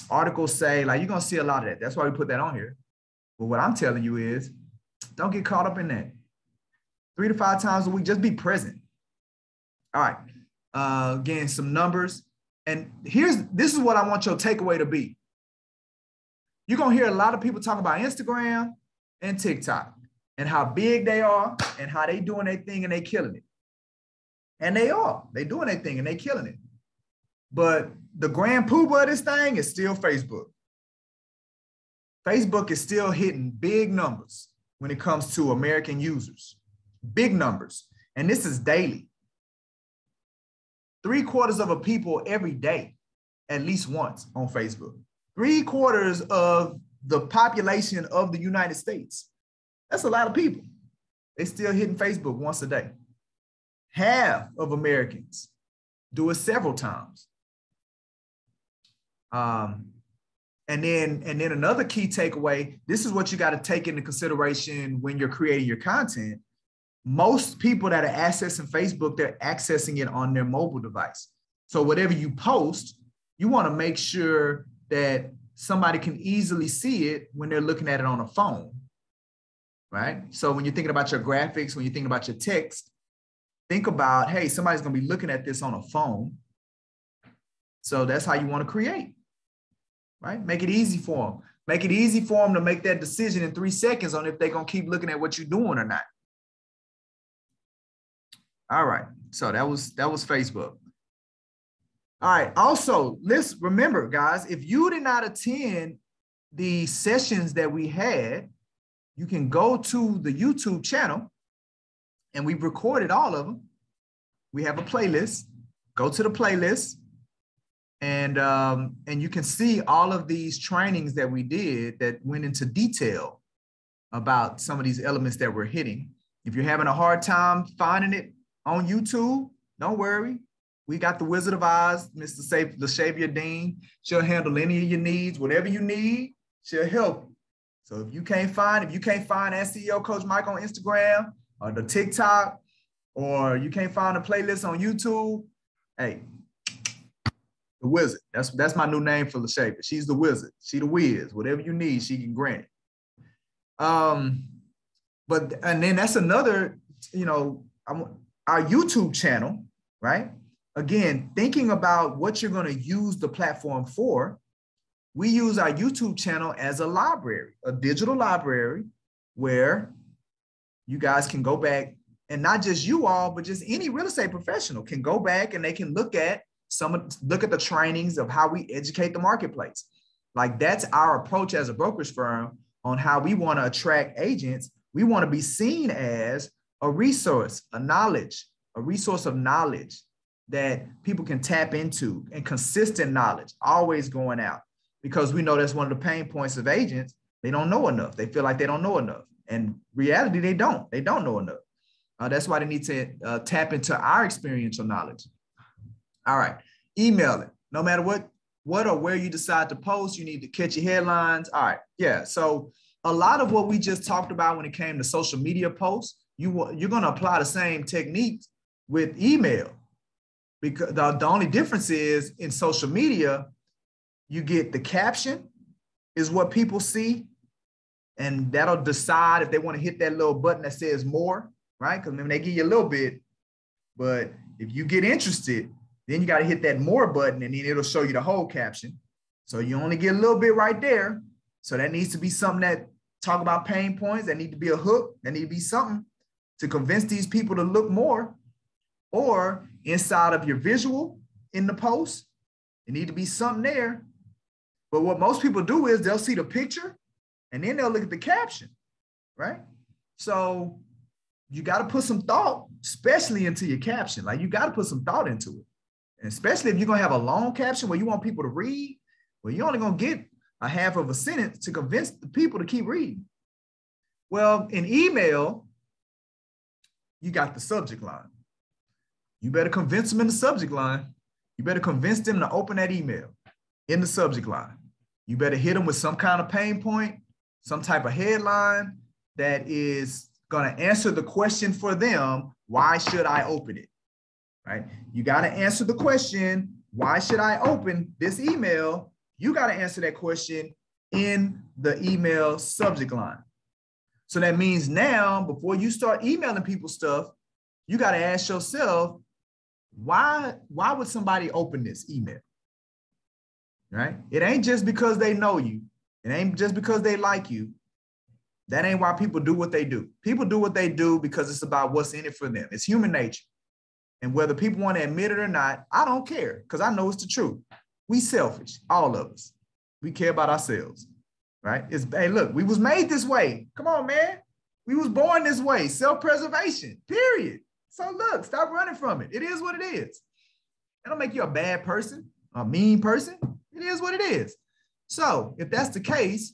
articles say. Like, you're going to see a lot of that. That's why we put that on here. But what I'm telling you is, don't get caught up in that. 3 to 5 times a week. Just be present. All right. Again, some numbers. And this is what I want your takeaway to be. You're going to hear a lot of people talk about Instagram and TikTok and how big they are and how they doing their thing and they killing it. And they are. They doing their thing and they killing it. But the grand poobah of this thing is still Facebook. Facebook is still hitting big numbers when it comes to American users. Big numbers. And this is daily. 3/4 of a people every day, at least once on Facebook. 3/4 of the population of the United States. That's a lot of people. They still hitting Facebook once a day. Half of Americans do it several times. And then another key takeaway, this is what you got to take into consideration when you're creating your content. Most people that are accessing Facebook, they're accessing it on their mobile device. So whatever you post, you want to make sure that somebody can easily see it when they're looking at it on a phone, right? So when you're thinking about your graphics, when you're thinking about your text, think about, hey, somebody's going to be looking at this on a phone. So that's how you want to create, right? Make it easy for them. Make it easy for them to make that decision in 3 seconds on if they're going to keep looking at what you're doing or not. All right, so that was Facebook. All right, also, let's remember, guys, if you did not attend the sessions that we had, you can go to the YouTube channel, and we've recorded all of them. We have a playlist. Go to the playlist, and you can see all of these trainings that we did that went into detail about some of these elements that we're hitting. If you're having a hard time finding it on YouTube, don't worry. We got the Wizard of Oz, Mr. LaShavia Dean. She'll handle any of your needs. Whatever you need, she'll help you. So if you can't find SEO Coach Mike on Instagram or the TikTok, or you can't find a playlist on YouTube, hey, the wizard. That's my new name for LaShape. She's the wizard. She the whiz. Whatever you need, she can grant it. And then that's another, our YouTube channel, right? Again, thinking about what you're going to use the platform for, we use our YouTube channel as a library, a digital library where you guys can go back, and not just you all, but just any real estate professional can go back and they can look at the trainings of how we educate the marketplace. Like, that's our approach as a brokerage firm on how we want to attract agents. We want to be seen as a resource of knowledge that people can tap into, and consistent knowledge, always going out, because we know that's one of the pain points of agents. They don't know enough. They feel like they don't know enough. And reality, they don't know enough. That's why they need to tap into our experiential knowledge. All right, email it. No matter what or where you decide to post, you need to catch your headlines. All right, yeah. So a lot of what we just talked about when it came to social media posts, you're going to apply the same techniques with email, because the only difference is in social media, you get the caption is what people see, and that'll decide if they want to hit that little button that says more, right? Because maybe they give you a little bit, but if you get interested, then you got to hit that more button, and then it'll show you the whole caption. So you only get a little bit right there. So that needs to be something that talk about pain points. That need to be a hook. That need to be something to convince these people to look more. Or inside of your visual in the post, it need to be something there. But what most people do is they'll see the picture and then they'll look at the caption, right? So you got to put some thought, especially into your caption. Like, you got to put some thought into it. And especially if you're going to have a long caption where you want people to read, well, you're only going to get a half of a sentence to convince the people to keep reading. Well, in email, you got the subject line. You better convince them in the subject line. You better convince them to open that email in the subject line. You better hit them with some kind of pain point, some type of headline that is going to answer the question for them. Why should I open it? Right? You got to answer the question, why should I open this email? You got to answer that question in the email subject line. So that means now, before you start emailing people stuff, you got to ask yourself, why would somebody open this email? Right? It ain't just because they know you. It ain't just because they like you. That ain't why people do what they do. People do what they do because it's about what's in it for them. It's human nature. And whether people want to admit it or not, I don't care, because I know it's the truth. We selfish, all of us. We care about ourselves, right? Hey, look, we was made this way. Come on, man. We was born this way. Self-preservation, period. So look, stop running from it. It is what it is. It don't make you a bad person, a mean person. It is what it is. So if that's the case,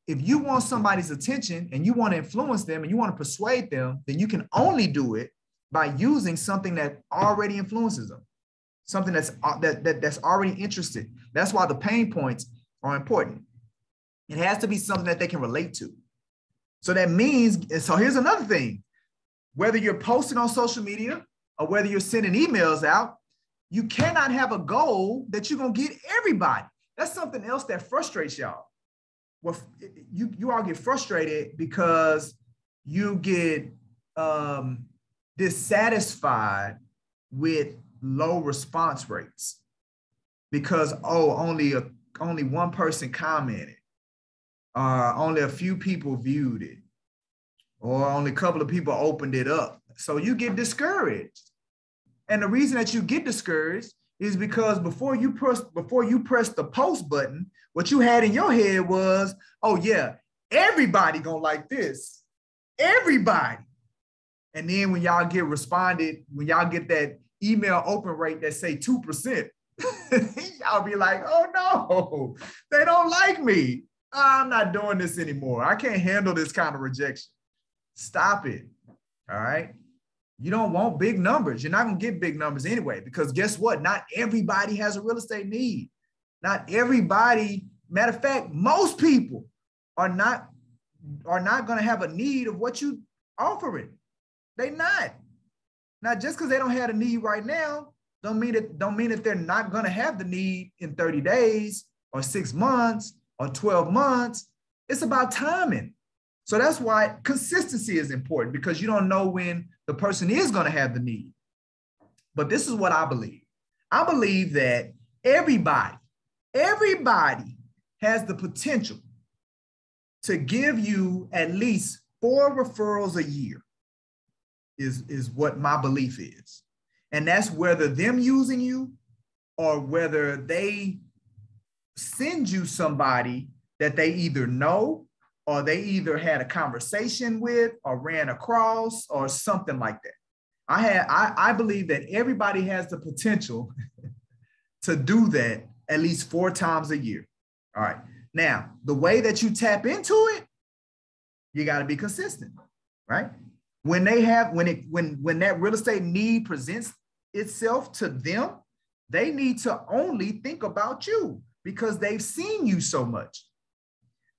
if you want somebody's attention and you want to influence them and you want to persuade them, then you can only do it by using something that already influences them, something that's already interested. That's why the pain points are important. It has to be something that they can relate to. So that means, and so here's another thing, whether you're posting on social media or whether you're sending emails out, you cannot have a goal that you're going to get everybody. That's something else that frustrates y'all. Well, you all get frustrated because you get dissatisfied with low response rates because, only one person commented, only a few people viewed it, or only a couple of people opened it up. So you get discouraged. And the reason that you get discouraged is because before you press the post button, what you had in your head was, oh yeah, everybody gonna like this. Everybody. And then when y'all get that email open rate that say 2%, y'all be like, oh no, they don't like me. I'm not doing this anymore. I can't handle this kind of rejection. Stop it. All right. You don't want big numbers. You're not going to get big numbers anyway, because guess what? Not everybody has a real estate need. Not everybody. Matter of fact, most people are not are not going to have a need of what you offering. They not. Now, just because they don't have a need right now, don't mean that they're not going to have the need in 30 days or 6 months or 12 months. It's about timing. So that's why consistency is important, because you don't know when the person is going to have the need. But this is what I believe. I believe that everybody has the potential to give you at least 4 referrals a year is what my belief is. And that's whether them using you or whether they send you somebody that they either know or they either had a conversation with or ran across or something like that. I believe that everybody has the potential to do that at least 4 times a year. All right. Now, the way that you tap into it, you got to be consistent, right? When that real estate need presents itself to them, they need to only think about you because they've seen you so much.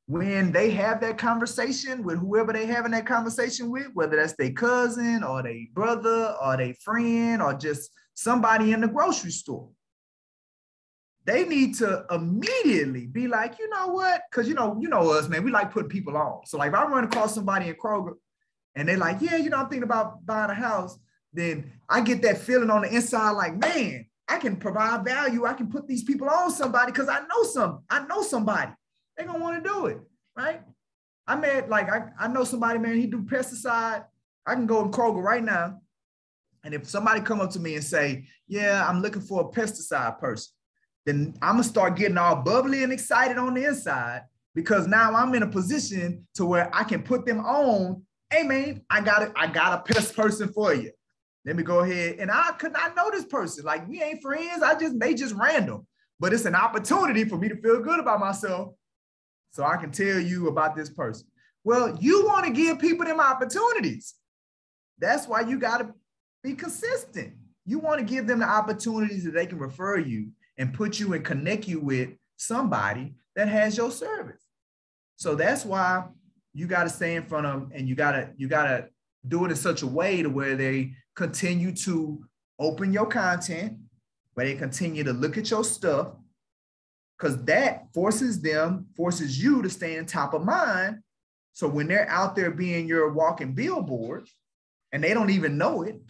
When they have that conversation with whoever they having that conversation with, whether that's their cousin or their brother or their friend or just somebody in the grocery store, they need to immediately be like, you know what? Because you know us, man, we like putting people on. So like if I run across somebody in Kroger and they're like, yeah, I'm thinking about buying a house, then I get that feeling on the inside like, man, I can provide value. I can put these people on somebody because I know somebody. They're going to want to do it, right? I know somebody, man, he do pesticide. I can go in Kroger right now. And if somebody come up to me and say, yeah, I'm looking for a pesticide person, then I'm going to start getting all bubbly and excited on the inside because now I'm in a position to where I can put them on. Hey, man, I got a pest person for you. Let me go ahead. And I could not know this person. Like, we ain't friends. They just random. But it's an opportunity for me to feel good about myself so I can tell you about this person. Well, you want to give people them opportunities. That's why you got to be consistent. You want to give them the opportunities that they can refer you and put you and connect you with somebody that has your service. So that's why you got to stay in front of them, and you got to do it in such a way to where they continue to open your content, where they continue to look at your stuff, because that forces you to stay in top of mind. So when they're out there being your walking billboard and they don't even know it,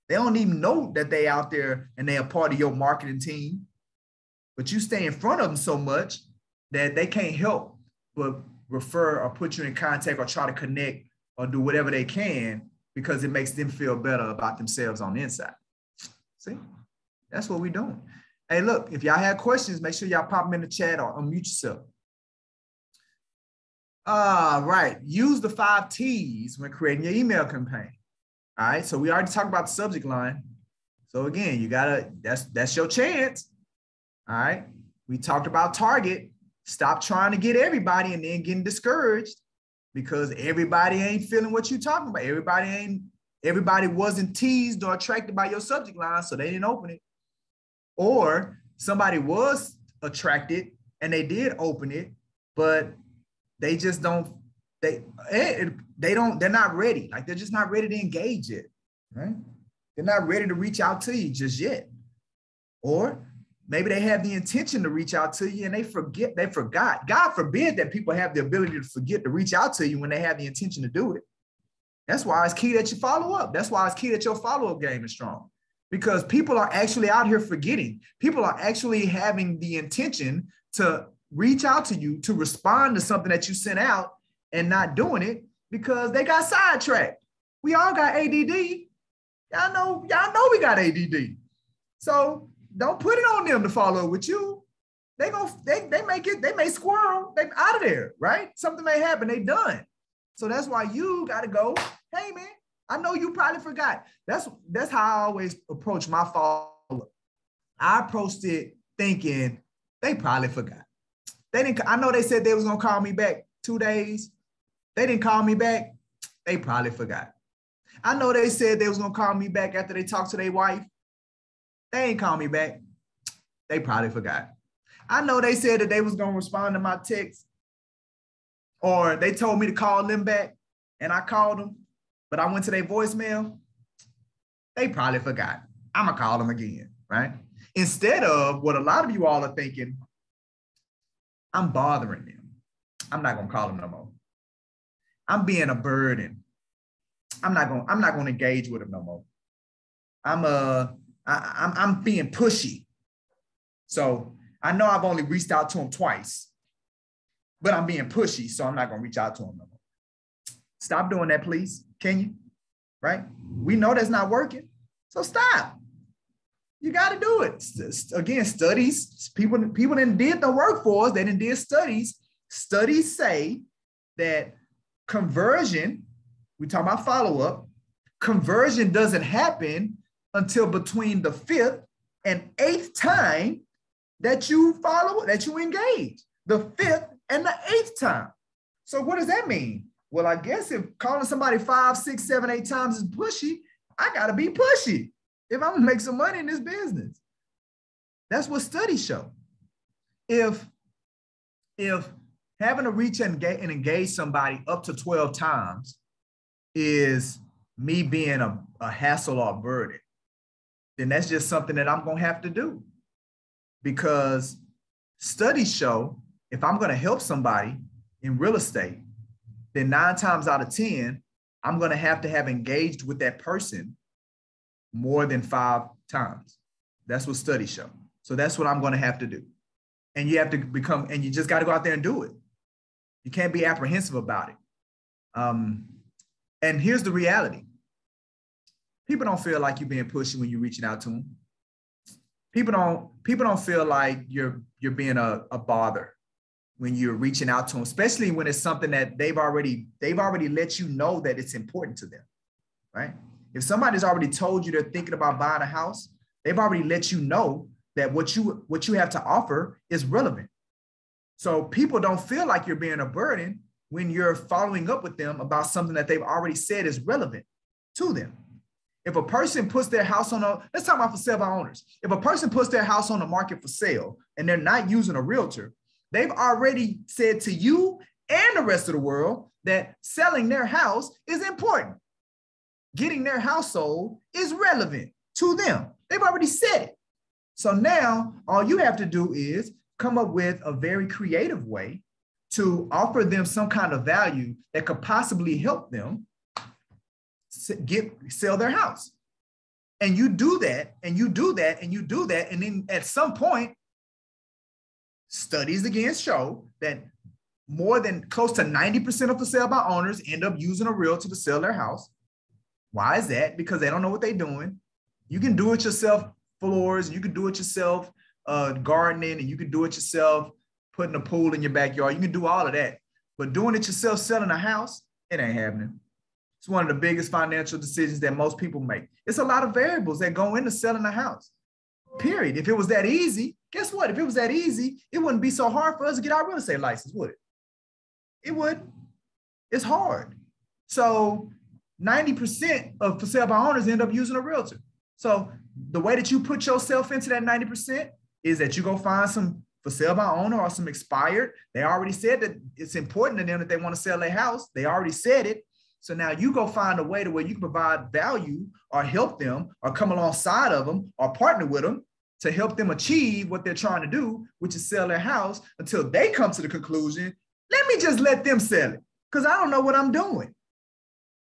they don't even know that they out there and they are part of your marketing team, but you stay in front of them so much that they can't help but refer or put you in contact or try to connect or do whatever they can because it makes them feel better about themselves on the inside. See, that's what we're doing. Hey, look, if y'all have questions, make sure y'all pop them in the chat or unmute yourself. All right, use the 5 T's when creating your email campaign. All right, so we already talked about the subject line. So again, that's your chance. All right, we talked about target. Stop trying to get everybody and then getting discouraged because everybody ain't feeling what you're talking about. Everybody wasn't teased or attracted by your subject line, so they didn't open it. Or somebody was attracted and they did open it, but they just they're not ready. Like they're just not ready to engage yet, right? They're not ready to reach out to you just yet. Or maybe they have the intention to reach out to you and they forgot. God forbid that people have the ability to forget to reach out to you when they have the intention to do it. That's why it's key that you follow up. That's why it's key that your follow-up game is strong. Because people are actually out here forgetting. People are actually having the intention to reach out to you, to respond to something that you sent out and not doing it because they got sidetracked. We all got ADD. Y'all know we got ADD. So don't put it on them to follow with you. They may squirrel, they out of there, right? Something may happen, they done. So that's why you got to go, hey man, I know you probably forgot. That's how I always approach my follow-up. I approached it thinking they probably forgot. I know they said they was gonna call me back 2 days. They didn't call me back. They probably forgot. I know they said they was gonna call me back after they talked to their wife. They ain't call me back. They probably forgot. I know they said that they was gonna respond to my text. or they told me to call them back and I called them, but I went to their voicemail, they probably forgot. I'm gonna call them again, right? Instead of what a lot of you all are thinking, I'm bothering them. I'm not gonna call them no more. I'm being a burden. I'm not gonna engage with them no more. I'm being pushy. So I know I've only reached out to them twice, but I'm being pushy, so I'm not gonna reach out to them no more. Stop doing that, please. Can you? Right? We know that's not working, so stop. You got to do it. Again, studies, people didn't did the work for us. They didn't did studies. Studies say that conversion, we talk about follow-up, conversion doesn't happen until between the 5th and 8th time that you follow, that you engage. The 5th and the 8th time. So what does that mean? Well, I guess if calling somebody 5, 6, 7, 8 times is pushy, I got to be pushy if I'm gonna make some money in this business. That's what studies show. If having to reach and engage somebody up to 12 times is me being a hassle or a burden, then that's just something that I'm gonna have to do. Because studies show if I'm gonna help somebody in real estate, then 9 times out of 10, I'm gonna have to have engaged with that person more than 5 times. That's what studies show. So that's what I'm going to have to do. And you have to and you just got to go out there and do it. You can't be apprehensive about it. And here's the reality. People don't feel like you're being pushy when you're reaching out to them. People don't feel like you're being a bother when you're reaching out to them, especially when it's something that they've already let you know that it's important to them, right? If somebody's already told you they're thinking about buying a house, they've already let you know that what you have to offer is relevant. So people don't feel like you're being a burden when you're following up with them about something that they've already said is relevant to them. If a person puts their house let's talk about for sale by owners. If a person puts their house on the market for sale and they're not using a realtor, they've already said to you and the rest of the world that selling their house is important. Getting their house sold is relevant to them. They've already said it. So now all you have to do is come up with a very creative way to offer them some kind of value that could possibly help them sell their house. And you do that, and you do that, and you do that. And then at some point, studies again show that more than close to 90% of the sale by owners end up using a realtor to sell their house. Why is that? Because they don't know what they're doing. You can do it yourself floors, and you can do it yourself gardening, and you can do it yourself putting a pool in your backyard. You can do all of that. But doing it yourself selling a house, it ain't happening. It's one of the biggest financial decisions that most people make. It's a lot of variables that go into selling a house, period. If it was that easy, guess what? If it was that easy, it wouldn't be so hard for us to get our real estate license, would it? It would. It's hard. So 90% of for sale by owners end up using a realtor. So the way that you put yourself into that 90% is that you go find some for sale by owner or some expired. They already said that it's important to them that they want to sell their house. They already said it. So now you go find a way to where you can provide value or help them or come alongside of them or partner with them to help them achieve what they're trying to do, which is sell their house until they come to the conclusion, let me just let them sell it because I don't know what I'm doing.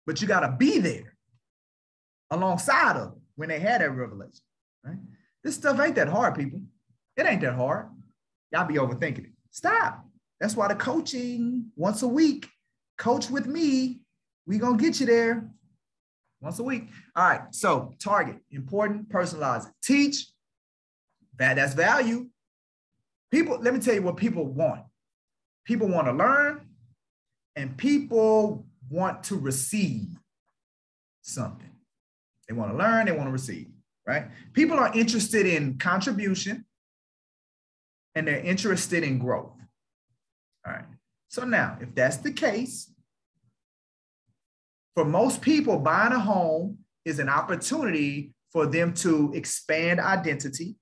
But you got to be there alongside of them when they had that revelation, right? This stuff ain't that hard, people. It ain't that hard. Y'all be overthinking it. Stop. That's why the coaching once a week, coach with me, we gonna get you there once a week. All right, so target, important, personalize it. Teach, that's value. People, let me tell you what people want. People want to learn and people want to receive something. They want to learn, they want to receive, right? People are interested in contribution and they're interested in growth. All right, so now if that's the case, for most people, buying a home is an opportunity for them to expand identity.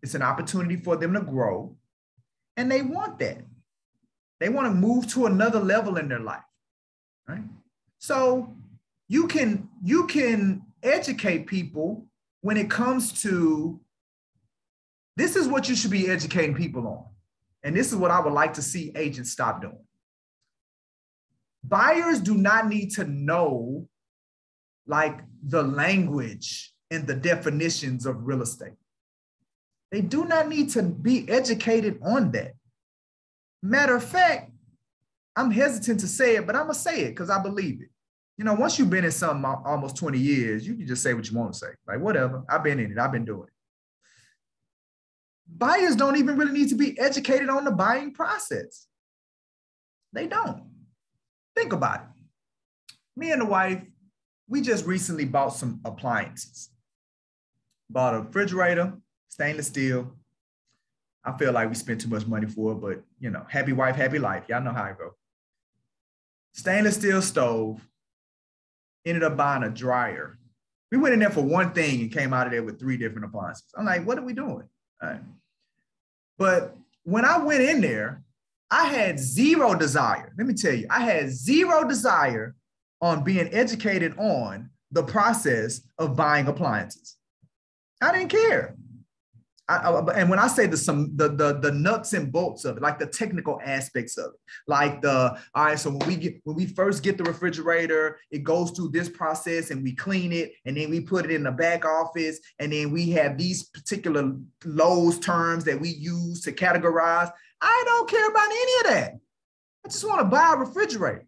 It's an opportunity for them to grow, and they want that. They want to move to another level in their life, right? So you can educate people when it comes to, this is what you should be educating people on. And this is what I would like to see agents stop doing. Buyers do not need to know like the language and the definitions of real estate. They do not need to be educated on that. Matter of fact, I'm hesitant to say it, but I'm gonna say it because I believe it. You know, once you've been in something almost 20 years, you can just say what you want to say. Like, whatever, I've been in it, I've been doing it. Buyers don't even really need to be educated on the buying process. They don't. Think about it. Me and the wife, we just recently bought some appliances. Bought a refrigerator, stainless steel. I feel like we spent too much money for it, but you know, happy wife, happy life. Y'all know how it goes. Stainless steel stove. Ended up buying a dryer. We went in there for one thing and came out of there with 3 different appliances. I'm like, what are we doing? All right. But when I went in there, I had zero desire. Let me tell you, I had zero desire on being educated on the process of buying appliances. I didn't care. And when I say the nuts and bolts of it, like the technical aspects of it, like all right, so when we first get the refrigerator, it goes through this process and we clean it and then we put it in the back office and then we have these particular Lowe's terms that we use to categorize. I don't care about any of that. I just want to buy a refrigerator.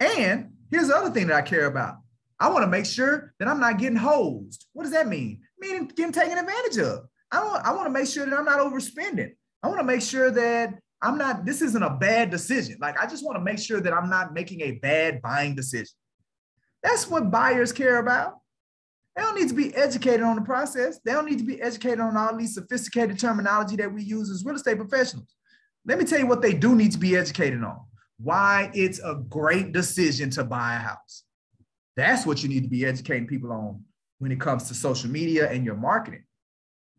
And here's the other thing that I care about. I want to make sure that I'm not getting hosed. What does that mean? Meaning getting taken advantage of. I want to make sure that I'm not overspending. I want to make sure that this isn't a bad decision. Like, I just want to make sure that I'm not making a bad buying decision. That's what buyers care about. They don't need to be educated on the process. They don't need to be educated on all these sophisticated terminology that we use as real estate professionals. Let me tell you what they do need to be educated on. Why it's a great decision to buy a house. That's what you need to be educating people on when it comes to social media and your marketing.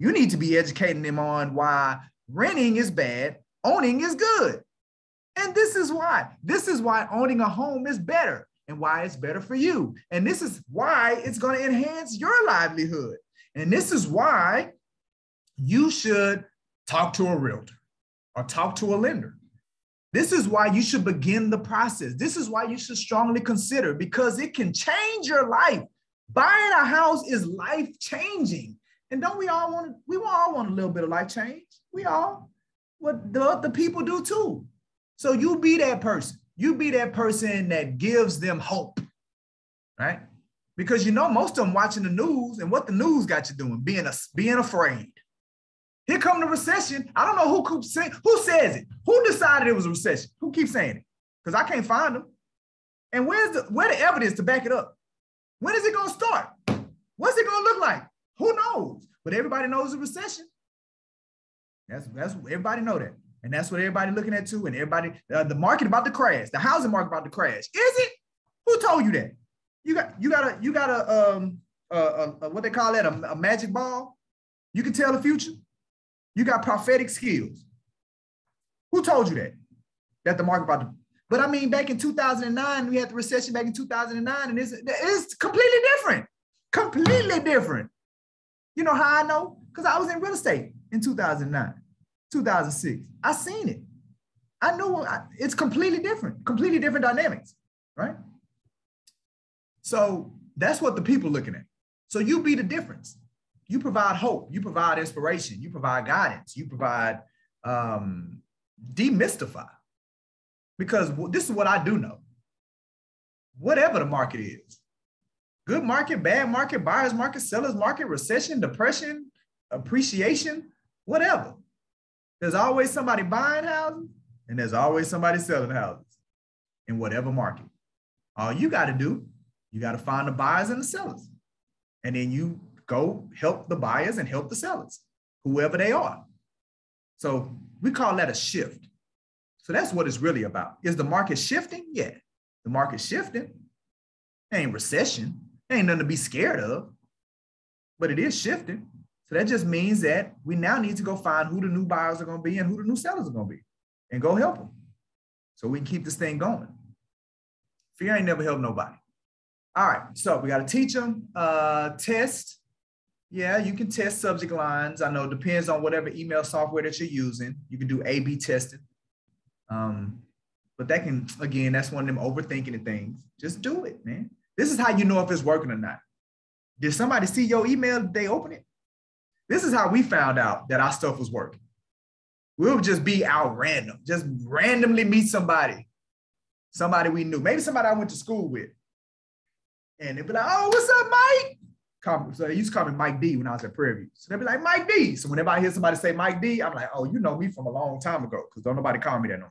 You need to be educating them on why renting is bad, owning is good. And this is why. This is why owning a home is better and why it's better for you. And this is why it's going to enhance your livelihood. And this is why you should talk to a realtor or talk to a lender. This is why you should begin the process. This is why you should strongly consider, because it can change your life. Buying a house is life-changing. And don't we all want a little bit of life change? We all, what the people do too. So you be that person. You be that person that gives them hope, right? Because you know most of them watching the news, and what the news got you doing, being afraid. Here come the recession. I don't know who says it. Who decided it was a recession? Who keeps saying it? Because I can't find them. And where the evidence to back it up? When is it going to start? What's it going to look like? Who knows? But everybody knows a recession. That's everybody know that. And that's what everybody looking at too. And everybody, the market about to crash. The housing market about to crash. Is it? Who told you that? You got a what they call that, a magic ball? You can tell the future? You got prophetic skills. Who told you that? That the market about to, but I mean, back in 2009, we had the recession back in 2009, and it's completely different. Completely different. You know how I know? Because I was in real estate in 2009, 2006. I seen it. I knew it's completely different dynamics, right? So that's what the people looking at. So you be the difference. You provide hope. You provide inspiration. You provide guidance. You provide demystify. Because this is what I do know. Whatever the market is, good market, bad market, buyer's market, seller's market, recession, depression, appreciation, whatever. There's always somebody buying houses and there's always somebody selling houses in whatever market. All you got to do, you got to find the buyers and the sellers. And then you go help the buyers and help the sellers, whoever they are. So we call that a shift. So that's what it's really about. Is the market shifting? Yeah, the market's shifting. It ain't recession. It ain't nothing to be scared of, but it is shifting. So that just means that we now need to go find who the new buyers are going to be and who the new sellers are going to be and go help them. so we can keep this thing going. Fear ain't never helped nobody. All right, so we got to teach them, test. Yeah, you can test subject lines. I know it depends on whatever email software that you're using. You can do A/B testing. But that can, again, that's one of them overthinking the things. Just do it, man. This is how you know if it's working or not. Did somebody see your email? Did they open it? This is how we found out that our stuff was working. We'll just be out random, just randomly meet somebody we knew, maybe somebody I went to school with. And they'd be like, oh, what's up, Mike? So they used to call me Mike D when I was at Prairie View. So they'd be like, Mike D. So whenever I hear somebody say Mike D, I'm like, oh, you know me from a long time ago, because don't nobody call me that no more.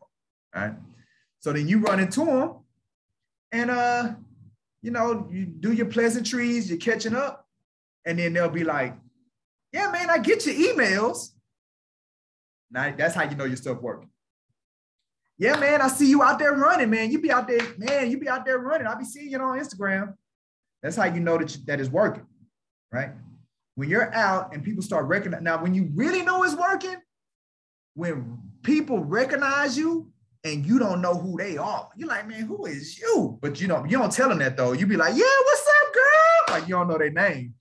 All right. So then you run into them and, you know, you do your pleasantries, you're catching up. And then they'll be like, yeah, man, I get your emails. Now, that's how you know your stuff working. Yeah, man, I see you out there running, man. You be out there, man, you be out there running. I'll be seeing you on Instagram. That's how you know that it's working, right? When you're out and people start recognizing. Now, when you really know it's working, when people recognize you and you don't know who they are, you're like, man, who is you? But you know, you don't tell them that though. You be like, yeah, what's up, girl? Like you don't know their name.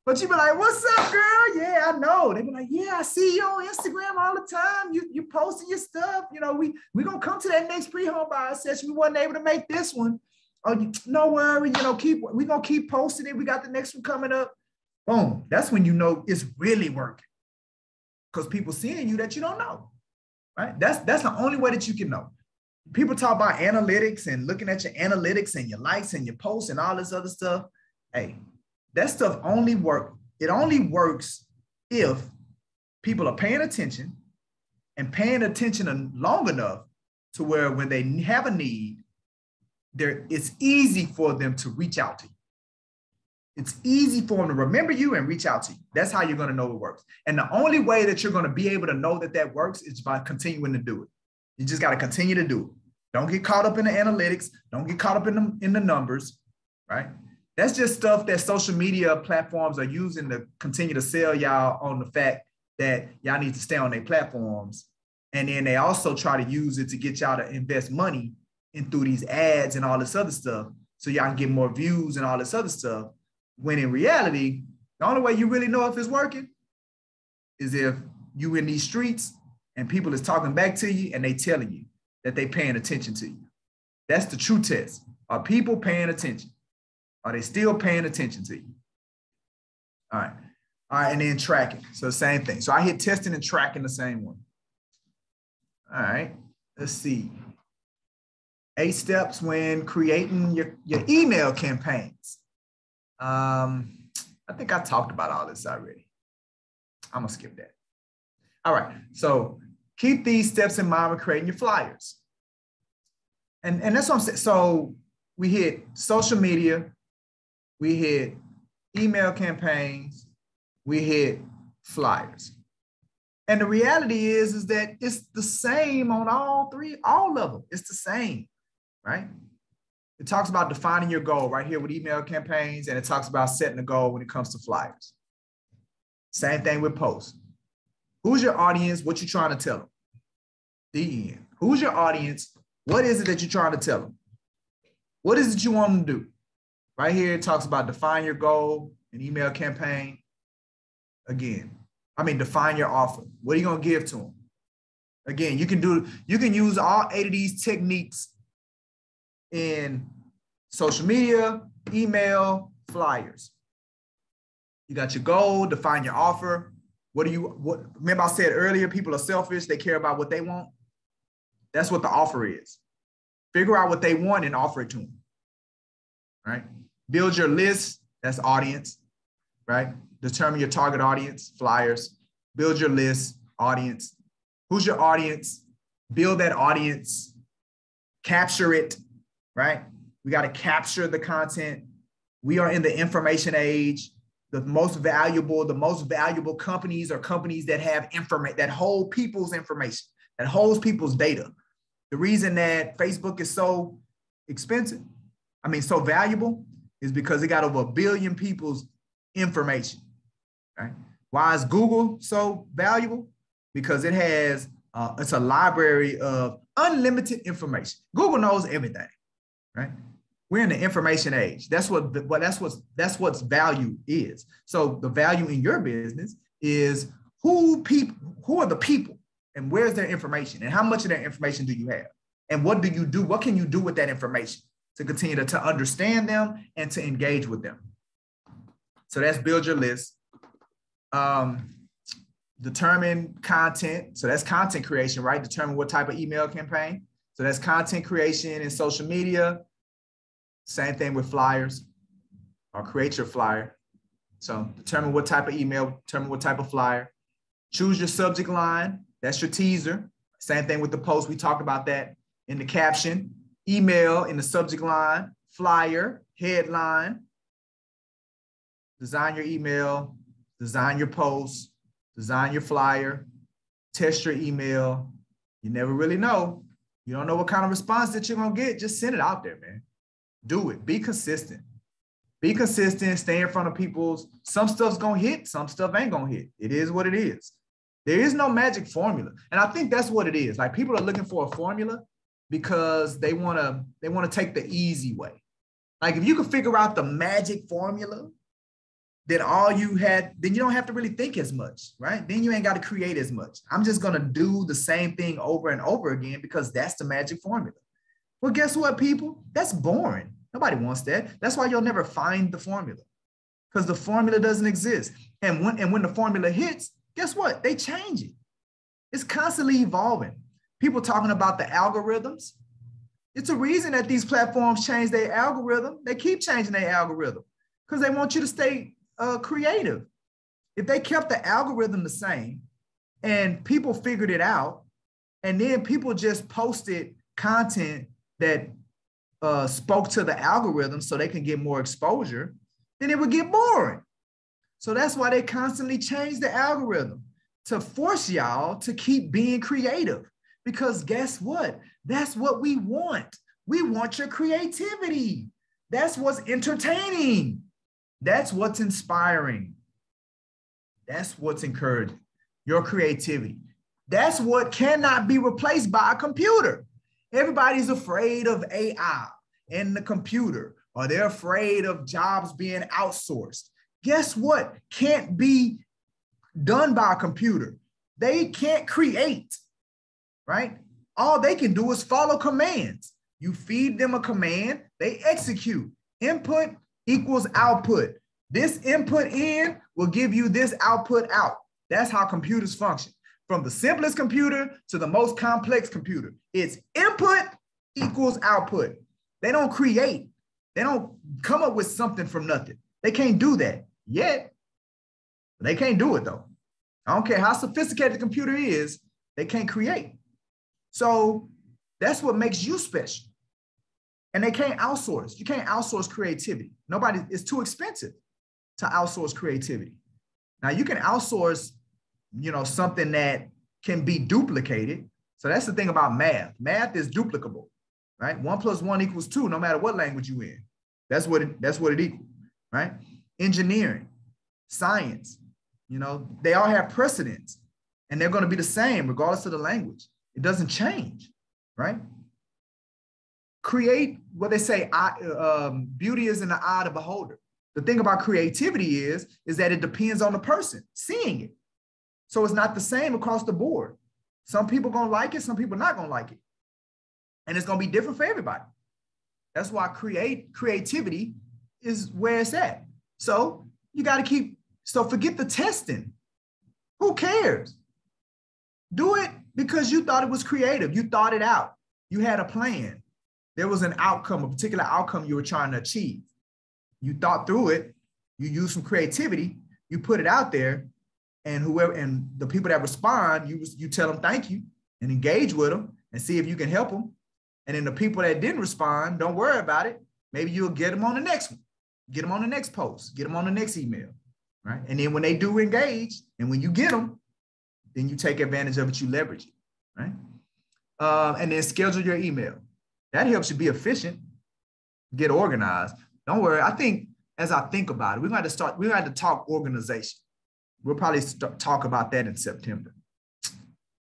But you be like, what's up, girl? Yeah, I know. They be like, yeah, I see you on Instagram all the time. You posting your stuff. You know, we gonna come to that next pre-homebuyer session. We wasn't able to make this one. Oh, no worry, you know, we gonna keep posting it. We got the next one coming up. Boom. That's when you know it's really working. Because people seeing you that you don't know. Right? That's the only way that you can know. People talk about analytics and looking at your analytics and your likes and your posts and all this other stuff. Hey, that stuff only works. It only works if people are paying attention and paying attention long enough to where when they have a need, it's easy for them to reach out to you. It's easy for them to remember you and reach out to you. That's how you're going to know it works. And the only way that you're going to be able to know that works is by continuing to do it. You just got to continue to do it. Don't get caught up in the analytics. Don't get caught up in the numbers, right? That's just stuff that social media platforms are using to continue to sell y'all on the fact that y'all need to stay on their platforms. And then they also try to use it to get y'all to invest money in through these ads and all this other stuff so y'all can get more views and all this other stuff. When in reality, the only way you really know if it's working is if you in these streets and people is talking back to you and they telling you that they paying attention to you. That's the true test. Are people paying attention? Are they still paying attention to you? All right. All right, and then tracking. So same thing. So I hit testing and tracking the same one. All right, let's see. 8 steps when creating your email campaigns. I think I talked about all this already. I'm gonna skip that. All right, so keep these steps in mind when creating your flyers. And that's what I'm saying. So we hit social media, we hit email campaigns, we hit flyers. And the reality is that it's the same on all of them. It's the same, right? It talks about defining your goal right here with email campaigns, and it talks about setting a goal when it comes to flyers. Same thing with posts. Who's your audience? What you trying to tell them? The end. Who's your audience? What is it that you're trying to tell them? What is it you want them to do? Right here, it talks about define your goal, an email campaign. Again, define your offer. What are you going to give to them? Again, you can use all 8 of these techniques in social media, email, flyers. You got your goal, define your offer. Remember I said earlier, people are selfish. They care about what they want. That's what the offer is. Figure out what they want and offer it to them, right? Build your list. That's audience, right? Determine your target audience, flyers. Build your list, audience. Who's your audience? Build that audience. Capture it, right? We got to capture the content. We are in the information age. The most valuable companies are companies that have information, that hold people's information, that holds people's data. The reason that Facebook is so expensive, so valuable, is because it got over 1 billion people's information. Right? Why is Google so valuable? Because it has It's a library of unlimited information. Google knows everything, right? We're in the information age. That's what's value is. So the value in your business is who are the people and where's their information and how much of that information do you have? And what do you do? What can you do with that information to continue to understand them and to engage with them? So that's build your list. Determine content. So that's content creation, right? Determine what type of email campaign. So that's content creation in social media. Same thing with flyers, or create your flyer. So determine what type of email, determine what type of flyer. Choose your subject line. That's your teaser. Same thing with the post. We talked about that in the caption. Email in the subject line, flyer, headline. Design your email, design your post, design your flyer, test your email. You never really know. You don't know what kind of response that you're going to get. Just send it out there, man. Do it. Be consistent. Be consistent. Stay in front of people's. Some stuff's going to hit. Some stuff ain't going to hit. It is what it is. There is no magic formula. And I think that's what it is. Like, people are looking for a formula because they want to take the easy way. Like, if you can figure out the magic formula, then then you don't have to really think as much, right? Then you ain't got to create as much. I'm just going to do the same thing over and over again because that's the magic formula. Well, guess what, people? That's boring. Nobody wants that. That's why you'll never find the formula, because the formula doesn't exist. And when the formula hits, guess what? They change it. It's constantly evolving. People talking about the algorithms. It's a reason that these platforms change their algorithm. They keep changing their algorithm because they want you to stay creative. If they kept the algorithm the same and people figured it out, and then people just posted content that spoke to the algorithm so they can get more exposure, then it would get boring. So that's why they constantly change the algorithm, to force y'all to keep being creative. Because guess what? That's what we want. We want your creativity. That's what's entertaining. That's what's inspiring. That's what's encouraging. Your creativity. That's what cannot be replaced by a computer. Everybody's afraid of AI and the computer, or they're afraid of jobs being outsourced. Guess what? Can't be done by a computer. They can't create, right? All they can do is follow commands. You feed them a command, they execute. Input equals output. This input in will give you this output out. That's how computers function. From the simplest computer to the most complex computer, it's input equals output. They don't create. They don't come up with something from nothing. They can't do that yet. They can't do it though. I don't care how sophisticated the computer is, they can't create. So that's what makes you special. And they can't outsource. You can't outsource creativity. It's too expensive to outsource creativity. Now you can outsource, something that can be duplicated. So that's the thing about math. Math is duplicable, right? 1 + 1 = 2, no matter what language you're in. That's what it equals, right? Engineering, science, they all have precedents, and they're going to be the same regardless of the language. It doesn't change, right? Create, what they say, beauty is in the eye of the beholder. The thing about creativity is that it depends on the person seeing it. So it's not the same across the board. Some people going to like it, some people not going to like it. And it's going to be different for everybody. That's why creativity is where it's at. So you got to forget the testing. Who cares? Do it because you thought it was creative. You thought it out. You had a plan. There was an outcome, a particular outcome you were trying to achieve. You thought through it. You used some creativity. You put it out there, and the people that respond, you tell them thank you and engage with them and see if you can help them. And then the people that didn't respond, don't worry about it. Maybe you'll get them on the next one, get them on the next post, get them on the next email, right? And then when they do engage, and when you get them, then you take advantage of it, you leverage it, right? And then schedule your email. That helps you be efficient, get organized. Don't worry. I think as I think about it, we're going to talk organization. We'll probably talk about that in September.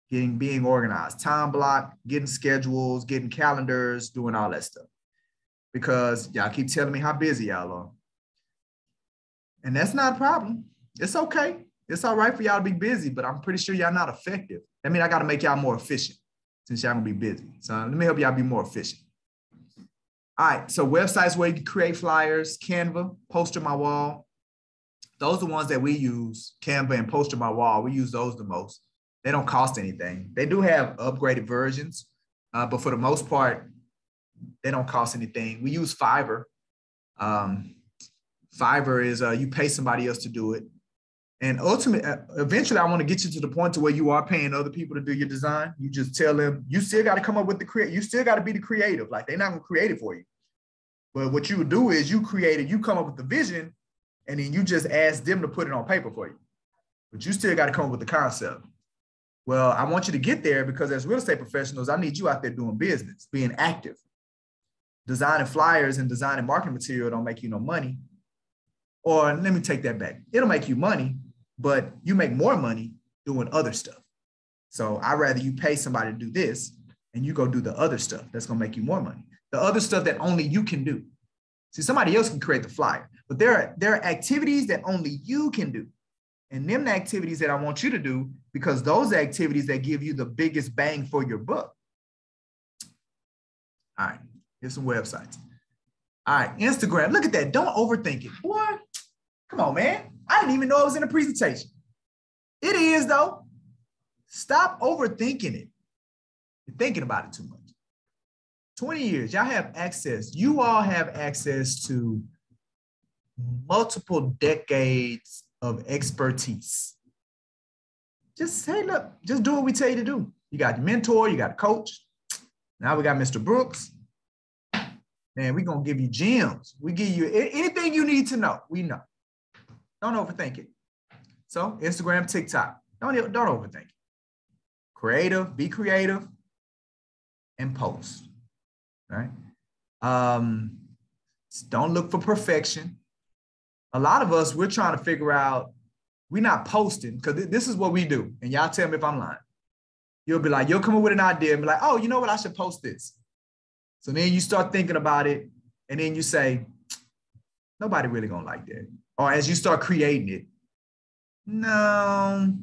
being organized, time block, getting schedules, getting calendars, doing all that stuff. Because y'all keep telling me how busy y'all are. And that's not a problem. It's okay. It's all right for y'all to be busy, but I'm pretty sure y'all not effective. I mean, I got to make y'all more efficient since y'all gonna be busy. So let me help y'all be more efficient. All right, so websites where you can create flyers, Canva, Poster My Wall. Those are the ones that we use, Canva and Poster My Wall. We use those the most. They don't cost anything. They do have upgraded versions, but for the most part, they don't cost anything. We use Fiverr. Fiverr is you pay somebody else to do it. And eventually I want to get you to the point to where you are paying other people to do your design. You just tell them, you still got to come up with you still got to be the creative. Like they're not going to create it for you. But what you would do is you come up with the vision and then you just ask them to put it on paper for you. But you still got to come up with the concept. Well, I want you to get there because as real estate professionals, I need you out there doing business, being active. Designing flyers and designing marketing material don't make you no money. Or let me take that back. It'll make you money, but you make more money doing other stuff. So I'd rather you pay somebody to do this and you go do the other stuff that's going to make you more money. The other stuff that only you can do. See, somebody else can create the flyer, but there are activities that only you can do. And them the activities that I want you to do because those are activities that give you the biggest bang for your buck. All right, here's some websites. All right, Instagram. Look at that. Don't overthink it. Boy, come on, man. I didn't even know it was in a presentation. It is, though. Stop overthinking it. You're thinking about it too much. 20 years, y'all have access. You all have access to multiple decades of expertise. Just say, look, just do what we tell you to do. You got your mentor, you got a coach. Now we got Mr. Brooks. Man, we're going to give you gems. We give you anything you need to know. We know. Don't overthink it. So Instagram, TikTok, don't overthink it. Creative, be creative, and post, right? Don't look for perfection. A lot of us, we're trying to figure out, we're not posting because this is what we do. And y'all tell me if I'm lying. You'll be like, you'll come up with an idea and be like, oh, you know what? I should post this. So then you start thinking about it and then you say, nobody really gonna like that. Or as you start creating it, no,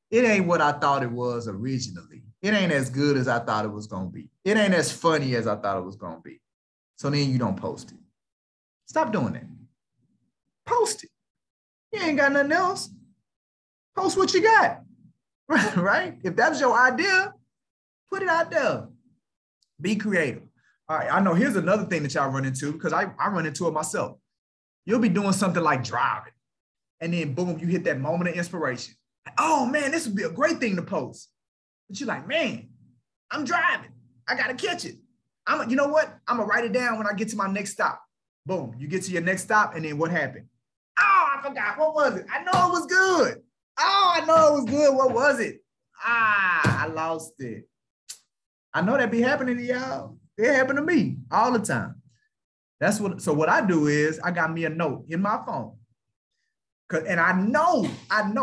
it ain't what I thought it was originally. It ain't as good as I thought it was gonna be. It ain't as funny as I thought it was gonna be. So then you don't post it. Stop doing that. Post it. You ain't got nothing else. Post what you got, right? If that's your idea, put it out there. Be creative. All right, I know here's another thing that y'all run into because I run into it myself. You'll be doing something like driving and then boom, you hit that moment of inspiration. Oh man, this would be a great thing to post. But you're like, man, I'm driving. I got to catch it. You know what? I'm going to write it down when I get to my next stop. Boom, you get to your next stop and then what happened? Oh, I forgot. What was it? I know it was good. Oh, I know it was good. What was it? I lost it. I know that be happening to y'all. It happened to me all the time. So what I do is I got me a note in my phone. And I know,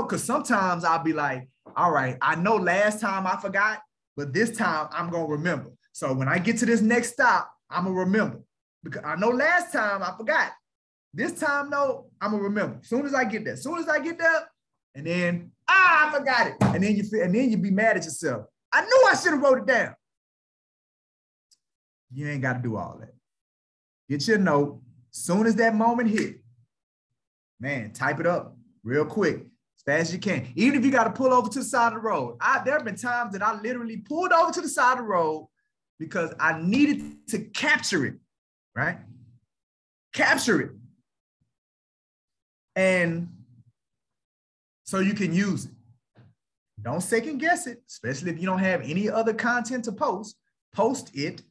because sometimes I'll be like, all right, I know last time I forgot, but this time I'm going to remember. So when I get to this next stop, I'm going to remember. Because I know last time I forgot. This time, no, I'm going to remember. As soon as I get there. And then, I forgot it. And then you be mad at yourself. I knew I should have wrote it down. You ain't got to do all that. Get your note. Soon as that moment hit, man, type it up real quick, as fast as you can. Even if you got to pull over to the side of the road. There have been times that I literally pulled over to the side of the road because I needed to capture it, right? Capture it. And so you can use it. Don't second guess it, especially if you don't have any other content to post. Post it.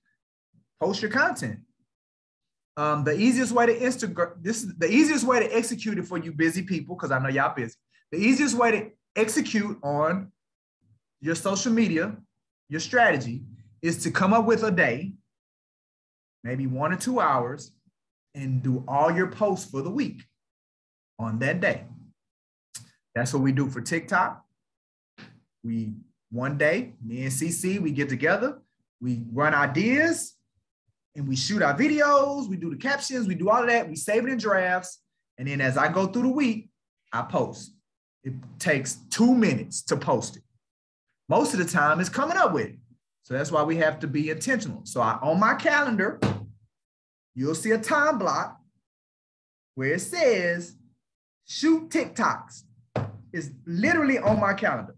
Post your content. The easiest way to the easiest way to execute it for you busy people, because I know y'all busy. The easiest way to execute on your social media, your strategy, is to come up with a day, maybe 1 or 2 hours, and do all your posts for the week on that day. That's what we do for TikTok. We one day, me and CC, we get together, we run ideas, and we shoot our videos, we do the captions, we do all of that, we save it in drafts, and then as I go through the week, I post. It takes 2 minutes to post it. Most of the time, it's coming up with it. So that's why we have to be intentional. So on my calendar, you'll see a time block where it says shoot TikToks. It's literally on my calendar.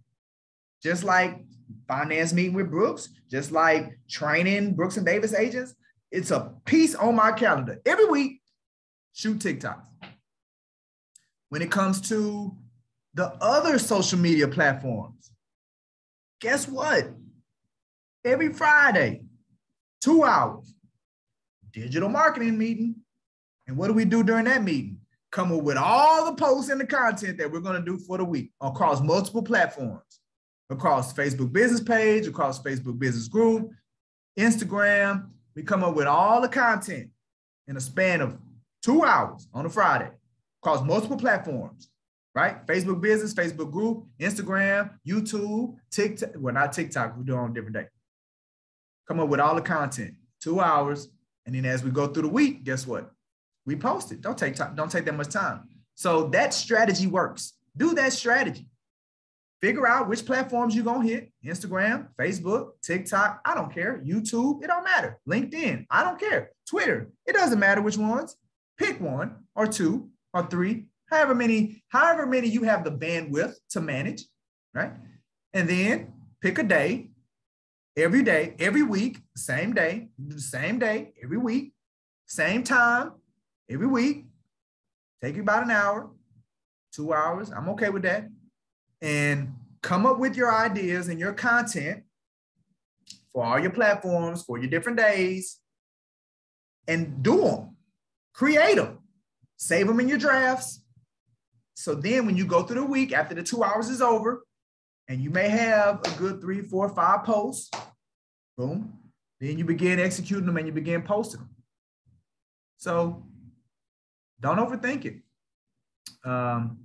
Just like finance meeting with Brooks, just like training Brooks and Davis agents, it's a piece on my calendar. Every week, shoot TikToks. When it comes to the other social media platforms, guess what? Every Friday, 2 hours, digital marketing meeting. And what do we do during that meeting? Come up with all the posts and the content that we're going to do for the week across multiple platforms, across Facebook business page, across Facebook business group, Instagram. We come up with all the content in a span of 2 hours on a Friday across multiple platforms, right? Facebook business, Facebook group, Instagram, YouTube, TikTok. Well, not TikTok, we do it on a different day. Come up with all the content, 2 hours. And then as we go through the week, guess what? We post it. Don't take that much time. So that strategy works. Do that strategy. Figure out which platforms you're going to hit. Instagram, Facebook, TikTok, I don't care. YouTube, it don't matter. LinkedIn, I don't care. Twitter, it doesn't matter which ones. Pick one or two or three, however many you have the bandwidth to manage, right? And then pick a day, every week, same day, do the same day, every week, same time, every week. Take you about an hour, 2 hours. I'm okay with that. And come up with your ideas and your content for all your platforms, for your different days, and do them. Create them. Save them in your drafts. So then when you go through the week, after the 2 hours is over, and you may have a good 3, 4, 5 posts, boom, then you begin executing them and you begin posting them. So don't overthink it.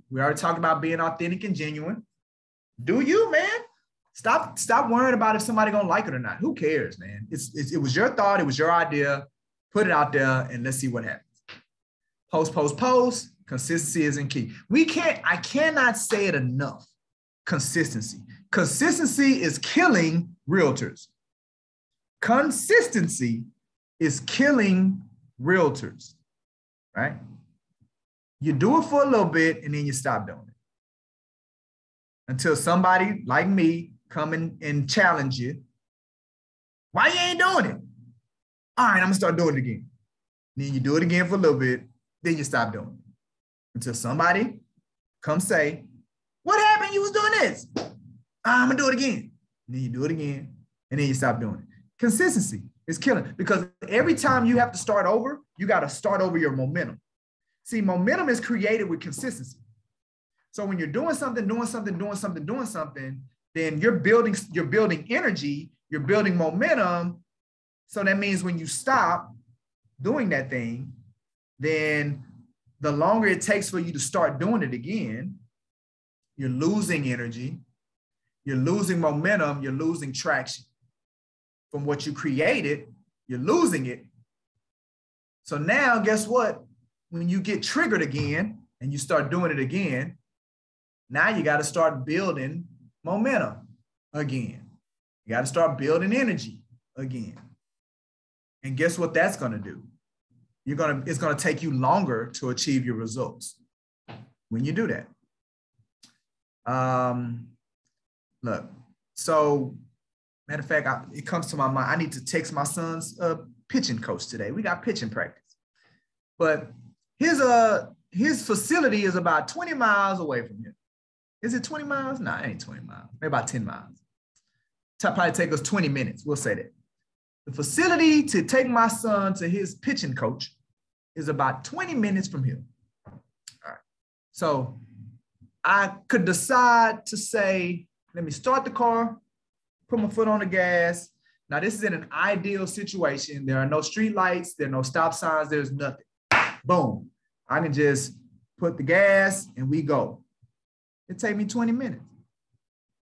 We already talked about being authentic and genuine. Do you, man? Stop worrying about if somebody gonna like it or not. Who cares, man? It was your thought, it was your idea. Put it out there and let's see what happens. Post. Consistency isn't key. I cannot say it enough. Consistency. Consistency is killing realtors. Consistency is killing realtors, right? You do it for a little bit and then you stop doing it. Until somebody like me come in and challenge you. Why you ain't doing it? All right, I'm gonna start doing it again. Then you do it again for a little bit, then you stop doing it. Until somebody come say, what happened? You was doing this. I'm gonna do it again. And then you do it again, and then you stop doing it. Consistency is killing, because every time you have to start over, you gotta start over your momentum. See, momentum is created with consistency. So when you're doing something, then you're building energy, you're building momentum. So that means when you stop doing that thing, then the longer it takes for you to start doing it again, you're losing energy, you're losing momentum, you're losing traction. From what you created, you're losing it. So now, guess what? When you get triggered again and you start doing it again, now you got to start building momentum again. You got to start building energy again. And guess what that's going to do? It's going to take you longer to achieve your results when you do that. Look, so matter of fact, it comes to my mind, I need to text my son's pitching coach today. We got pitching practice. But his facility is about 20 miles away from here. Is it 20 miles? No, it ain't 20 miles. Maybe about 10 miles. Probably take us 20 minutes. We'll say that. The facility to take my son to his pitching coach is about 20 minutes from here. All right. So I could decide to say, let me start the car, put my foot on the gas. Now, this is in an ideal situation. There are no street lights. There are no stop signs. There's nothing. Boom. I can just put the gas and we go. It take me 20 minutes.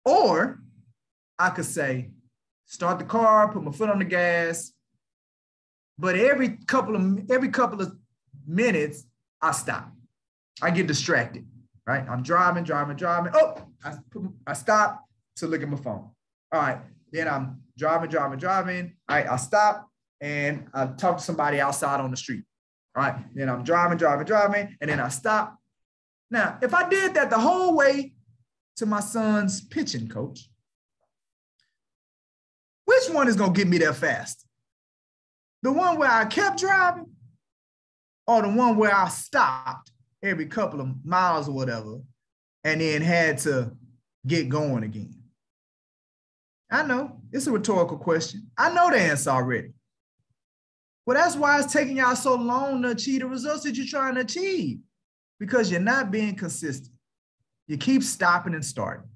Or I could say, start the car, put my foot on the gas, but every couple of minutes, I stop. I get distracted, right? I'm driving. Oh, I stop to look at my phone. All right, then I'm driving. All right, I stop and I talk to somebody outside on the street. All right, then I'm driving, and then I stop. Now, if I did that the whole way to my son's pitching coach, which one is gonna get me there fast? The one where I kept driving, or the one where I stopped every couple of miles or whatever, and then had to get going again? I know, it's a rhetorical question. I know the answer already. Well, that's why it's taking y'all so long to achieve the results that you're trying to achieve, because you're not being consistent. You keep stopping and starting.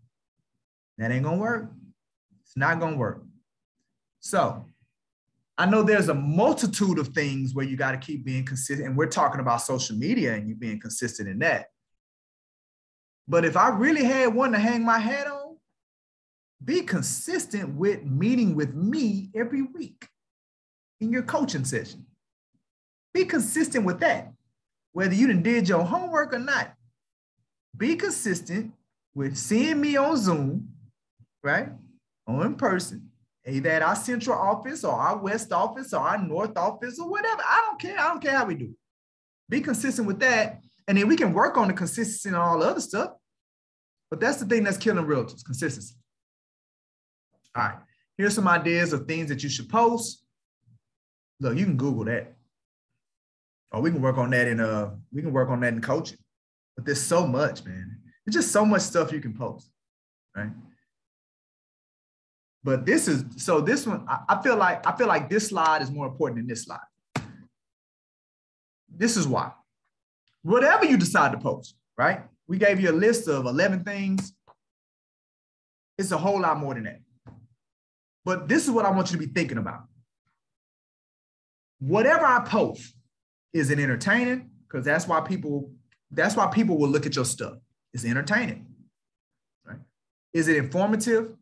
That ain't gonna work. It's not gonna work. So I know there's a multitude of things where you got to keep being consistent, and we're talking about social media and you being consistent in that. But if I really had one to hang my hat on, be consistent with meeting with me every week in your coaching session. Be consistent with that, whether you done did your homework or not. Be consistent with seeing me on Zoom, right? Or in person, either at our central office or our west office or our north office or whatever. I don't care. I don't care how we do it. Be consistent with that. And then we can work on the consistency and all the other stuff. But that's the thing that's killing realtors, consistency. All right, here's some ideas of things that you should post. Look, you can Google that. Or we can work on that in coaching. But there's so much, man. There's just so much stuff you can post, right? But this one, I feel like this slide is more important than this slide. This is why. Whatever you decide to post, right? We gave you a list of 11 things. It's a whole lot more than that. But this is what I want you to be thinking about. Whatever I post, is it entertaining? Because that's why people will look at your stuff. It's entertaining, right? Is it informative?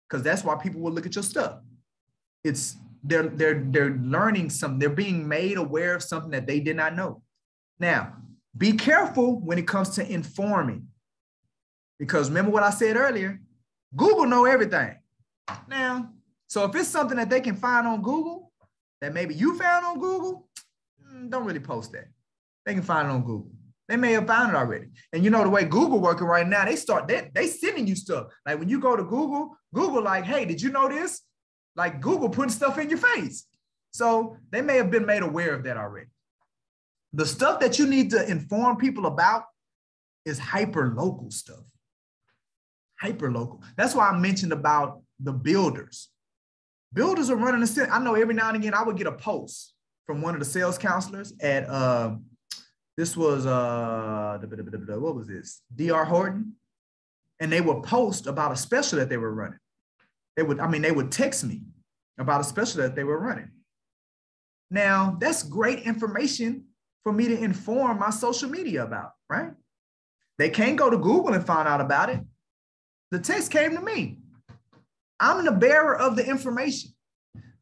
Because that's why people will look at your stuff. It's they're learning something. They're being made aware of something that they did not know. Now, be careful when it comes to informing, because remember what I said earlier, Google know everything. Now, so if it's something that they can find on Google, that maybe you found on Google, don't really post that. They can find it on Google. They may have found it already. And you know the way Google working right now, they sending you stuff. Like when you go to Google like, hey, did you know this? Like Google putting stuff in your face. So they may have been made aware of that already. The stuff that you need to inform people about is hyper-local stuff. Hyper-local. That's why I mentioned about the builders. Builders are running the. I know every now and again I would get a post from one of the sales counselors at this was what was this? DR Horton, and they would post about a special that they were running. They would text me about a special that they were running. Now that's great information for me to inform my social media about, right? They can't go to Google and find out about it. The text came to me. I'm the bearer of the information.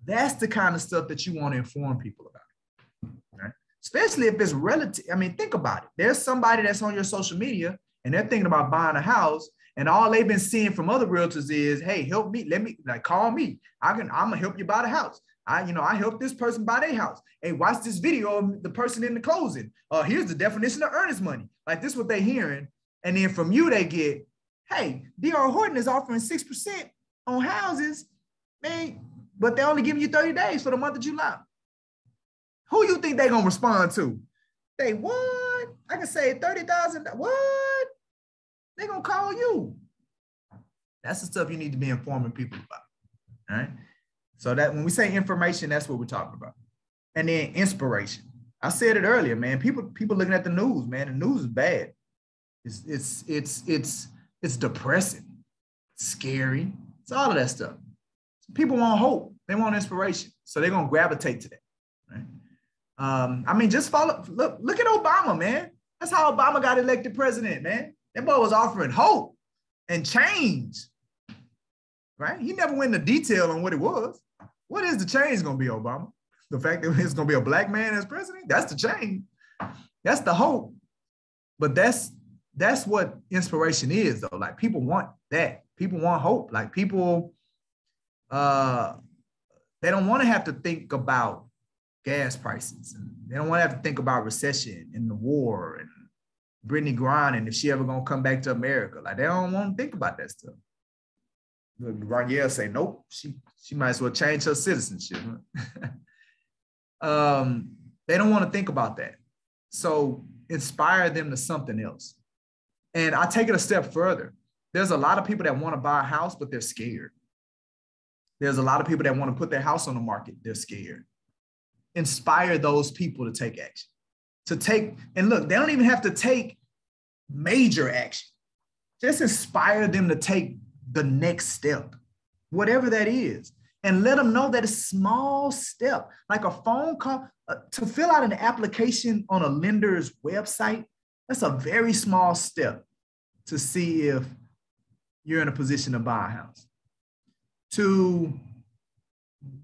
That's the kind of stuff that you want to inform people about, right? Especially if it's relative. I mean, think about it. There's somebody that's on your social media and they're thinking about buying a house, and all they've been seeing from other realtors is, hey, help me, call me. I'm gonna help you buy the house. I helped this person buy their house. Hey, watch this video of the person in the closing. Here's the definition of earnest money. Like this is what they're hearing. And then from you, they get, hey, DR Horton is offering 6% on houses, man, but they're only giving you 30 days for the month of July. Who you think they're going to respond to? They, what? I can say 30,000. What? They're going to call you. That's the stuff you need to be informing people about. All right. So that when we say information, that's what we're talking about. And then inspiration. I said it earlier, man. People looking at the news, man. The news is bad. It's depressing, it's scary. It's all of that stuff. People want hope. They want inspiration. So they're going to gravitate to that. Right? Just follow. Look at Obama, man. That's how Obama got elected president, man. That boy was offering hope and change. right? He never went into detail on what it was. What is the change going to be, Obama? The fact that it's going to be a black man as president? That's the change. That's the hope. But that's what inspiration is, though. Like, people want that. People want hope. Like, people, they don't want to have to think about gas prices. And they don't want to have to think about recession and the war and Brittany Griner and if she ever going to come back to America. Like, they don't want to think about that stuff. Ranielle say, nope, she might as well change her citizenship. They don't want to think about that. So inspire them to something else. And I take it a step further. There's a lot of people that want to buy a house, but they're scared. There's a lot of people that want to put their house on the market. They're scared. Inspire those people to take action. And look, they don't even have to take major action. Just inspire them to take the next step, whatever that is. And let them know that it's a small step, like a phone call, to fill out an application on a lender's website. That's a very small step to see if you're in a position to buy a house. To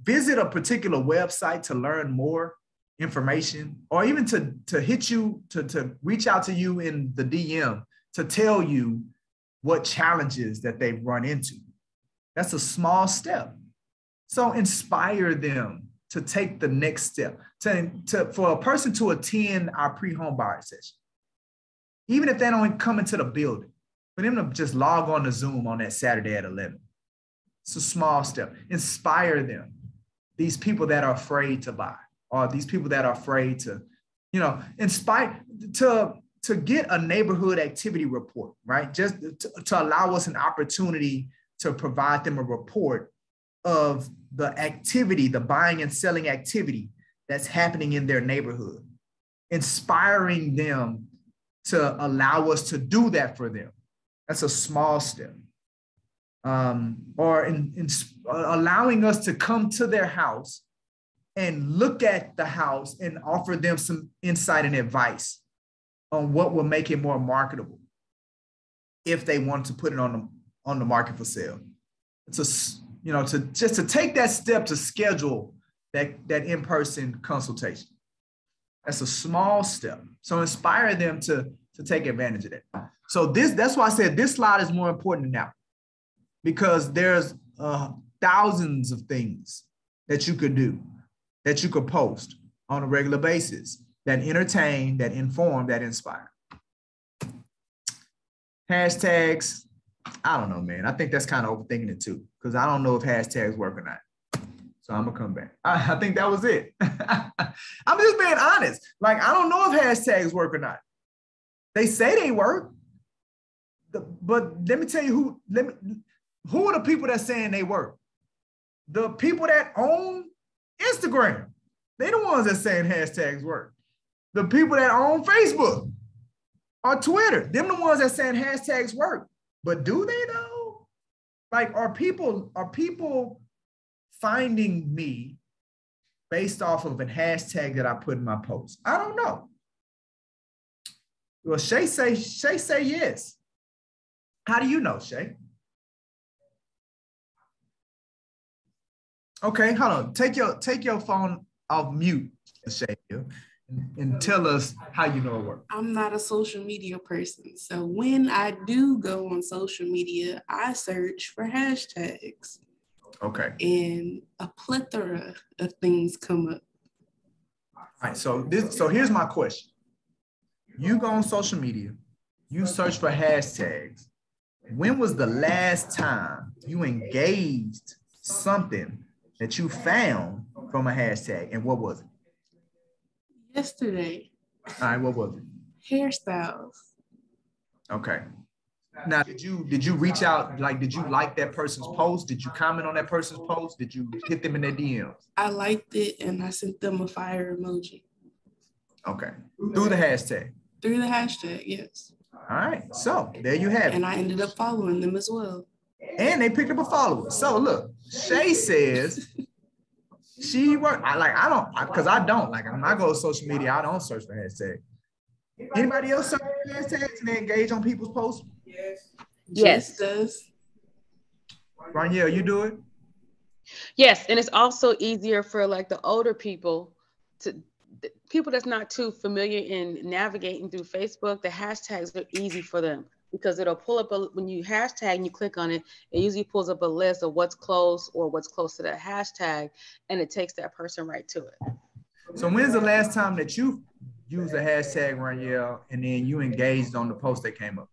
visit a particular website to learn more information, or even to hit you, to reach out to you in the DM to tell you what challenges that they've run into. That's a small step. So inspire them to take the next step, for a person to attend our pre-homebuyer session. Even if they don't come into the building, for them to just log on to Zoom on that Saturday at 11. It's a small step. Inspire them. These people that are afraid to buy, or these people that are afraid to, inspire to get a neighborhood activity report, right? Just to allow us an opportunity to provide them a report of the activity, the buying and selling activity that's happening in their neighborhood, inspiring them to allow us to do that for them. That's a small step. Or allowing us to come to their house and look at the house and offer them some insight and advice on what will make it more marketable if they want to put it on the market for sale. It's to take that step to schedule that in-person consultation. That's a small step. So inspire them to take advantage of that. So that's why I said this slide is more important than that, because there's thousands of things that you could do, that you could post on a regular basis that entertain, that inform, that inspire. Hashtags, I don't know, man. I think that's kind of overthinking it too, because I don't know if hashtags work or not. So I'm gonna come back. I think that was it. I'm just being honest. Like, I don't know if hashtags work or not. They say they work, but let me tell you who are the people that's saying they work? The people that own Instagram. They're the ones that's saying hashtags work. The people that own Facebook or Twitter, them the ones that saying hashtags work. But do they though? Like, are people finding me based off of a hashtag that I put in my post? I don't know. Well, Shay say yes. How do you know, Shay? Okay, hold on. Take your phone off mute, Shay, and tell us how you know it works. I'm not a social media person. So when I do go on social media, I search for hashtags. Okay. And a plethora of things come up. All right, so here's my question. You go on social media, you search for hashtags. When was the last time you engaged something that you found from a hashtag, and what was it? Yesterday. All right, what was it? Hairstyles. Okay. Now, did you reach out, like, did you like that person's post? Did you comment on that person's post? Did you hit them in their DMs? I liked it and I sent them a fire emoji. Okay. Through the hashtag? Through the hashtag, yes. All right. So there you have it. And I ended up following them as well. And they picked up a follower. So look, Shay says she worked. Because I don't. Like, when I go to social media, I don't search for hashtags. Anybody else search for hashtags and they engage on people's posts? Yes. Does. Ronielle, you do it? Yes, and it's also easier for like the older people people that's not too familiar in navigating through Facebook. The hashtags are easy for them because it'll pull up when you hashtag and you click on it, it usually pulls up a list of what's close or what's close to that hashtag, and it takes that person right to it. So when's the last time that you used a hashtag, Ronielle, and then you engaged on the post that came up?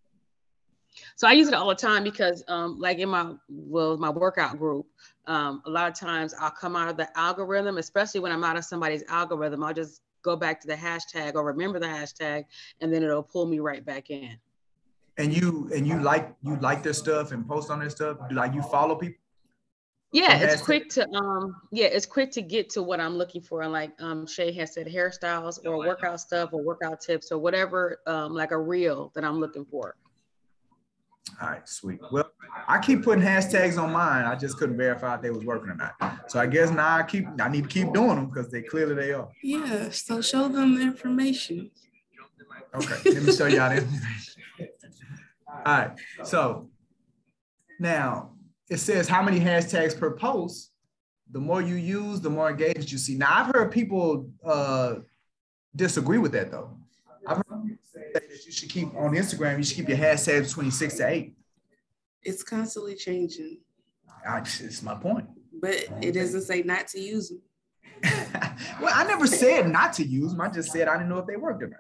So I use it all the time because like in my workout group, a lot of times I'll come out of the algorithm, especially when I'm out of somebody's algorithm, I'll just go back to the hashtag or remember the hashtag, and then it'll pull me right back in. And you like their stuff and post on their stuff? Like you follow people? Yeah, it's quick to get to what I'm looking for. And like Shay has said, hairstyles or workout stuff or workout tips or whatever, like a reel that I'm looking for. All right, sweet. Well, I keep putting hashtags on mine. I just couldn't verify if they was working or not. So I guess now I need to keep doing them because they are. Yeah, so show them the information. Okay, let me show y'all the information. All right, so now it says how many hashtags per post. The more you use, the more engagement you see. Now I've heard people disagree with that though. I've heard people say that you should keep on Instagram, you should keep your hashtags between 6 to 8. It's constantly changing. It's my point. But it doesn't say not to use them. Well, I never said not to use them. I just said I didn't know if they worked or not.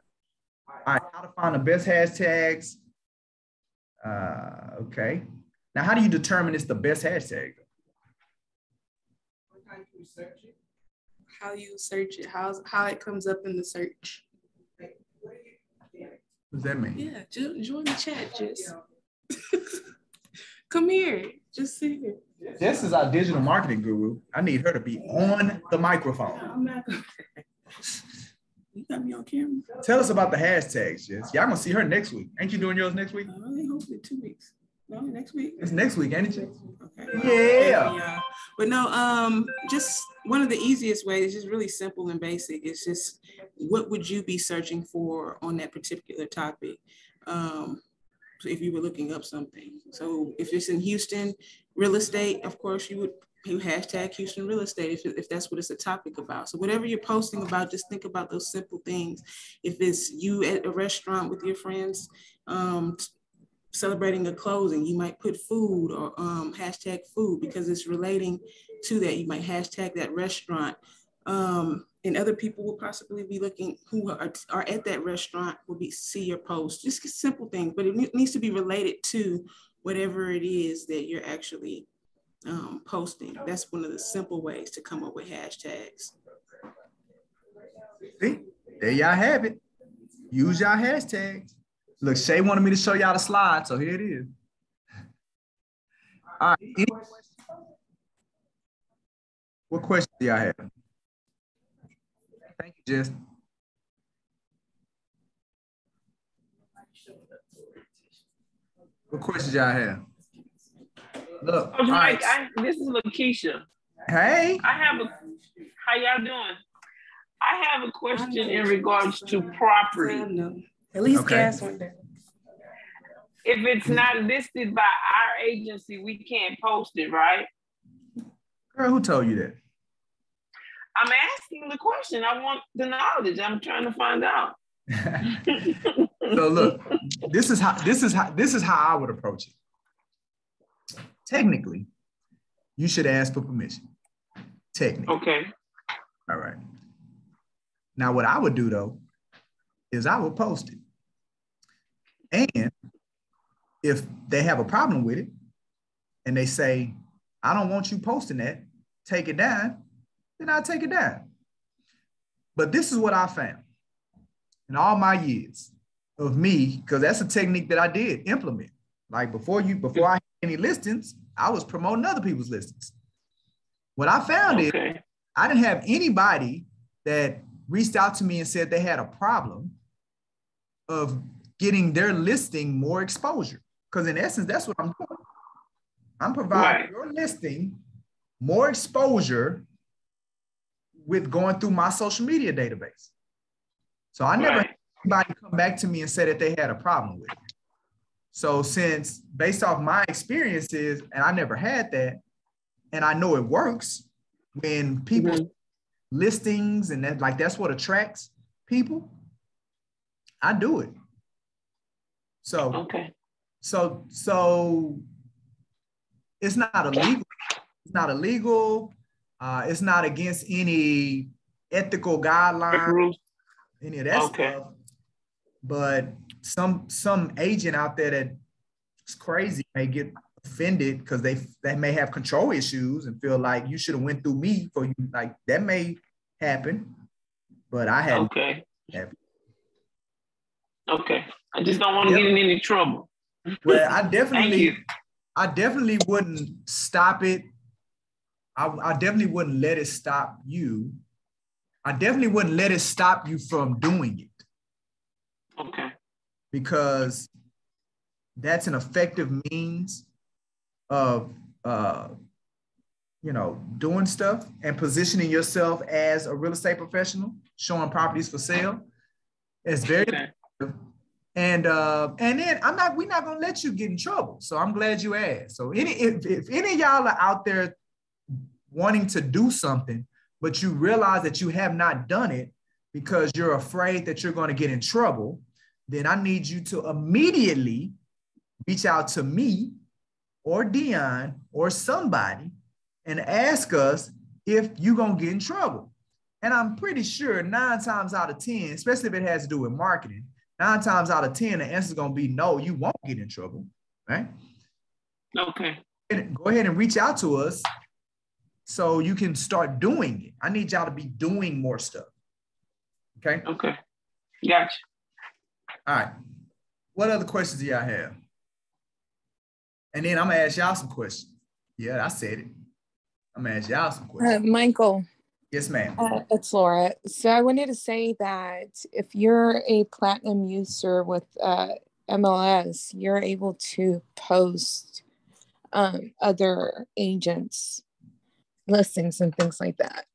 All right, how to find the best hashtags. Okay. Now, how do you determine it's the best hashtag? How you search it, how it comes up in the search. What does that mean? Yeah, join the chat, Jess. Come here, just sit here. Jess is our digital marketing guru. I need her to be on the microphone. I'm not gonna. You got me on camera. Tell us about the hashtags, Jess. Y'all gonna see her next week. Ain't you doing yours next week? I only hope in 2 weeks. No, next week. It's next week, ain't it? Okay. Yeah. But no, just one of the easiest ways, just really simple and basic. It's just what would you be searching for on that particular topic? So if you were looking up something. So if it's in Houston real estate, of course you would hashtag Houston real estate if that's what it's a topic about. So whatever you're posting about, just think about those simple things. If it's you at a restaurant with your friends, celebrating a closing, you might put food or hashtag food because it's relating to that. You might hashtag that restaurant. And other people will possibly be looking who are at that restaurant will see your post. Just simple things, but it needs to be related to whatever it is that you're actually posting. That's one of the simple ways to come up with hashtags. See, there y'all have it. Use y'all hashtags. Look, Shay wanted me to show y'all the slide, so here it is. All right. Any questions? What questions do y'all have? Thank you, Jess. What questions y'all have? Look, Coach Mike, this is Lakeisha. Hey. How y'all doing? I have a question in regards to property. At least gas went down. If it's not listed by our agency, we can't post it, right? Girl, who told you that? I'm asking the question. I want the knowledge. I'm trying to find out. So look, this is how I would approach it. Technically, you should ask for permission. Technically. Okay. All right. Now, what I would do though is I would post it. And if they have a problem with it and they say, I don't want you posting that, take it down, then I'll take it down. But this is what I found in all my years of me, because that's a technique that I did implement. Like before I had any listings, I was promoting other people's listings. What I found is I didn't have anybody that reached out to me and said they had a problem of getting their listing more exposure. Because in essence, that's what I'm doing. I'm providing your listing more exposure with going through my social media database. So I never had anybody come back to me and say that they had a problem with it. So since based off my experiences, and I never had that, and I know it works when people listings and that, like, that's what attracts people, I do it. So, okay. So it's not illegal. It's not illegal. It's not against any ethical guidelines, any of that stuff. But some agent out there that's crazy may get offended because they may have control issues and feel like you should have went through me for you. Like, that may happen, but I had happen. Okay. I just don't want to get in any trouble. Well, I definitely wouldn't stop it. I definitely wouldn't let it stop you. I definitely wouldn't let it stop you from doing it. Okay. Because that's an effective means of, doing stuff and positioning yourself as a real estate professional, showing properties for sale. It's very effective. And then we're not gonna let you get in trouble. So I'm glad you asked. So if any of y'all are out there wanting to do something, but you realize that you have not done it because you're afraid that you're going to get in trouble, then I need you to immediately reach out to me or Dion or somebody and ask us if you're going to get in trouble. And I'm pretty sure 9 times out of 10, especially if it has to do with marketing, 9 times out of 10, the answer is going to be no, you won't get in trouble, right? Okay. Go ahead and reach out to us so you can start doing it. I need y'all to be doing more stuff. Okay? Okay. Gotcha. All right. What other questions do y'all have? And then I'm going to ask y'all some questions. Yeah, I said it. I'm going to ask y'all some questions. Michael. Yes, ma'am. It's Laura. So I wanted to say that if you're a platinum user with MLS, you're able to post other agents' listings and things like that.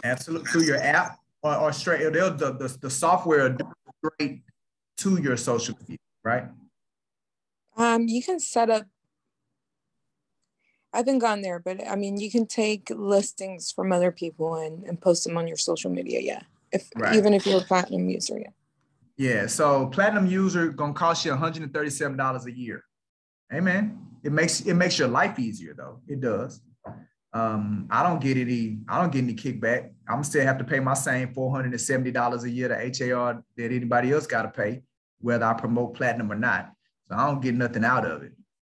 Absolutely. Through your app or straight, the software will do straight to your social media, right? You can set up, I haven't gone there, but I mean, you can take listings from other people and post them on your social media. Yeah. Even if you're a platinum user. Yeah. Yeah. So platinum user going to cost you $137 a year. Amen. It makes your life easier though. It does. I don't get any kickback. I'm still have to pay my same $470 a year to HAR that anybody else got to pay, whether I promote platinum or not. So I don't get nothing out of it.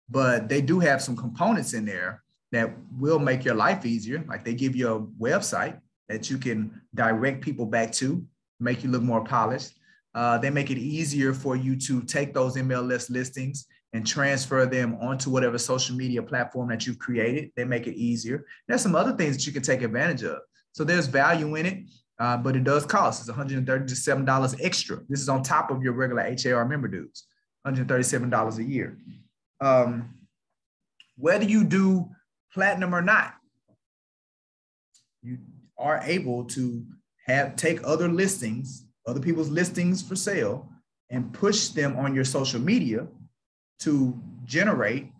But they do have some components in there that will make your life easier. Like they give you a website that you can direct people back to, make you look more polished. They make it easier for you to take those MLS listings and transfer them onto whatever social media platform that you've created. They make it easier. There's some other things that you can take advantage of. So there's value in it, but it does cost. It's $137 extra. This is on top of your regular HAR member dues, $137 a year. Whether you do platinum or not, you are able to take other listings, other people's listings for sale, and push them on your social media to generate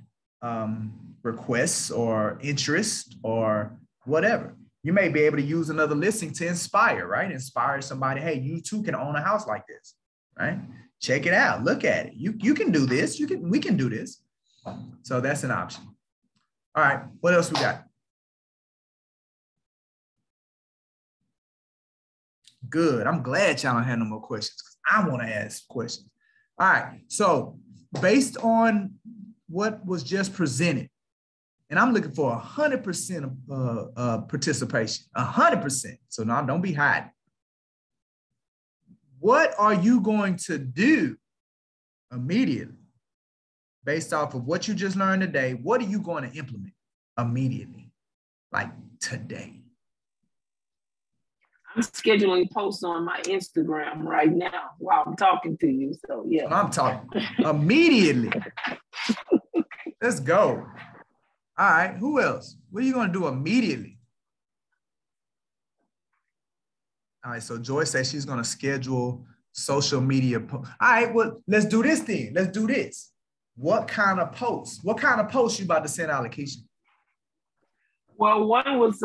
requests or interest or whatever. You may be able to use another listing to inspire, right? Inspire somebody, hey, you too can own a house like this, right? Check it out, look at it. You can do this, we can do this. So that's an option. All right, what else we got? Good, I'm glad y'all don't have no more questions because I want to ask questions. All right, so based on what was just presented, and I'm looking for 100% of participation, 100%. So now don't be hiding. What are you going to do immediately based off of what you just learned today? What are you going to implement immediately, like today? I'm scheduling posts on my Instagram right now while I'm talking to you. So yeah. I'm talking immediately. Let's go. All right, who else? What are you going to do immediately? All right, so Joy says she's going to schedule social media. All right, well, let's do this then. Let's do this. what kind of posts you about to send out, Lakeisha? Well, one was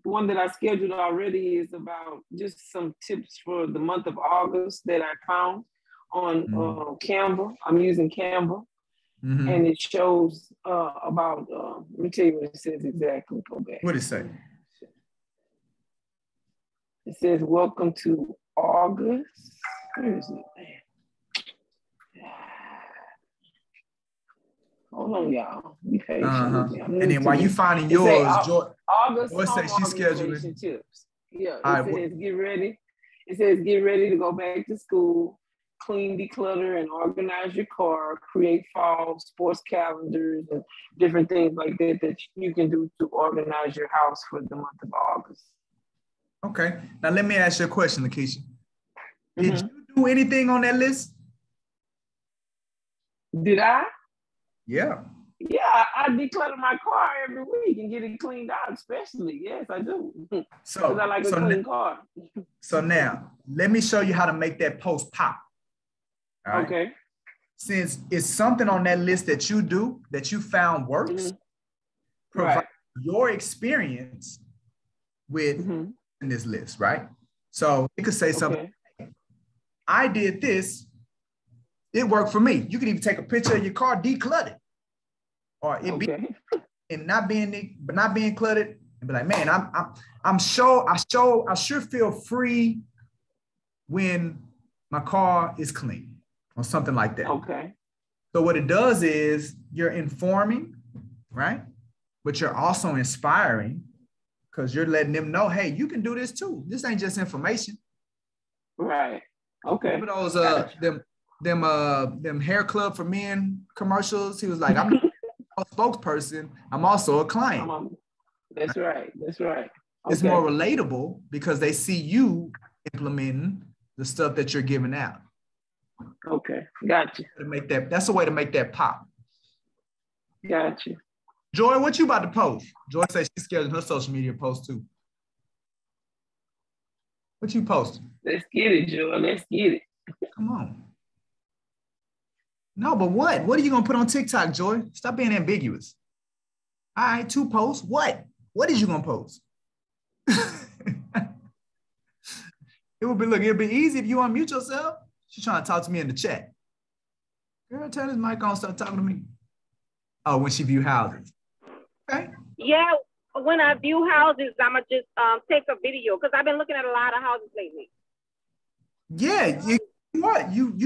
one that I scheduled already is about just some tips for the month of August that I found on Canva. I'm using Canva, and it shows about, let me tell you what it says exactly. Go back. What did it say? It says, welcome to August. Where is it, man? Hold on, y'all. Be patient. And then while you finding yours, August Joy says she's organization scheduling tips. Yeah, All it right, says get ready. It says get ready to go back to school, clean, declutter, and organize your car, create fall sports calendars and different things like that that you can do to organize your house for the month of August. Okay. Now let me ask you a question, Lakeisha. Did you do anything on that list? Did I? Yeah. Yeah, I declutter my car every week and get it cleaned out, especially. Yes, I do. So I like a clean car. So now, let me show you how to make that post pop. All right? Okay. Since it's something on that list that you do, that you found works, provide your experience with in this list, right? So you could say something, I did this, it worked for me. You can even take a picture of your car, declutter it. Or it be and not being cluttered, and be like, man, I sure feel free when my car is clean, or something like that. Okay. So what it does is you're informing, right? But you're also inspiring, because you're letting them know, hey, you can do this too. This ain't just information. Right. Okay. Remember those them hair club for men commercials? He was like, I'm not a spokesperson, I'm also a client. That's right. That's right. It's more relatable because they see you implementing the stuff that you're giving out. Okay, gotcha. That's a way to make that pop. Gotcha. Joy, what you about to post? Joy says she's scheduling her social media post too. What you posting? Let's get it, Joy. Let's get it. Come on. No, but what? What are you gonna put on TikTok, Joy? Stop being ambiguous. All right, 2 posts. What? What is you gonna post? It'd be easy if you unmute yourself. She's trying to talk to me in the chat. Girl, turn this mic on, start talking to me. Oh, when she view houses. Okay. Yeah, when I view houses, I'ma just take a video because I've been looking at a lot of houses lately. Yeah, you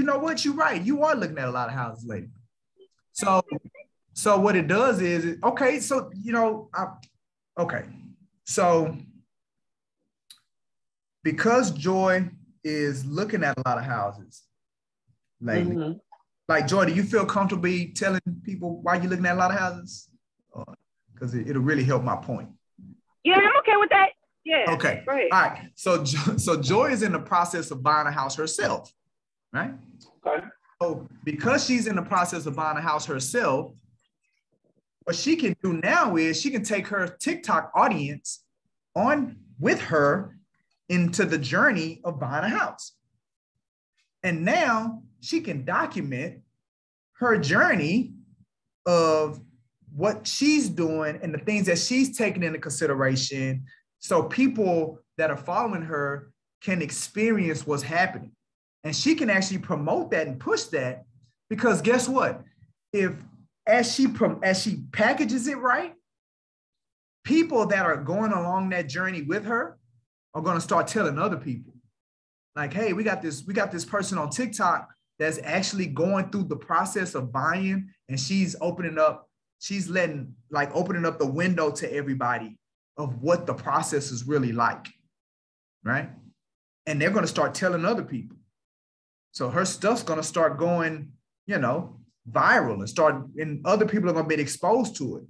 know what? You're right. You are looking at a lot of houses lately. So what it does is, okay, so, so because Joy is looking at a lot of houses lately, like, Joy, do you feel comfortable telling people why you're looking at a lot of houses? Because it'll really help my point. Yeah, I'm okay with that. Yeah. Okay. Go ahead. All right. So Joy is in the process of buying a house herself, right? Okay. So because she's in the process of buying a house herself, what she can do now is she can take her TikTok audience on with her into the journey of buying a house. And now she can document her journey of what she's doing and the things that she's taking into consideration, so people that are following her can experience what's happening. And she can actually promote that and push that, because guess what? As she packages it right, people that are going along that journey with her are going to start telling other people, like, hey, we got this person on TikTok that's actually going through the process of buying, and she's opening up the window to everybody of what the process is really like, right? And they're going to start telling other people. So her stuff's going to start going, viral, and other people are going to be exposed to it.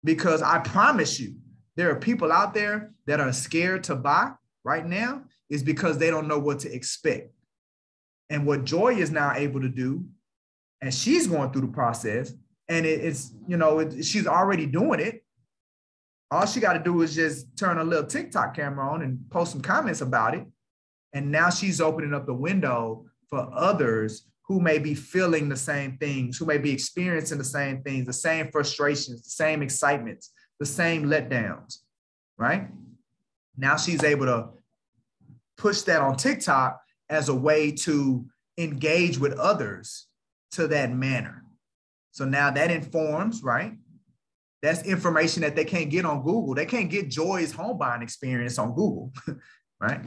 Because I promise you, there are people out there that are scared to buy right now is because they don't know what to expect. And what Joy is now able to do, and she's going through the process, and she's already doing it. All she got to do is just turn a little TikTok camera on and post some comments about it. And now she's opening up the window for others who may be feeling the same things, who may be experiencing the same things, the same frustrations, the same excitements, the same letdowns, right? Now she's able to push that on TikTok as a way to engage with others to that manner. So now that informs, right? That's information that they can't get on Google. They can't get Joy's home buying experience on Google, right?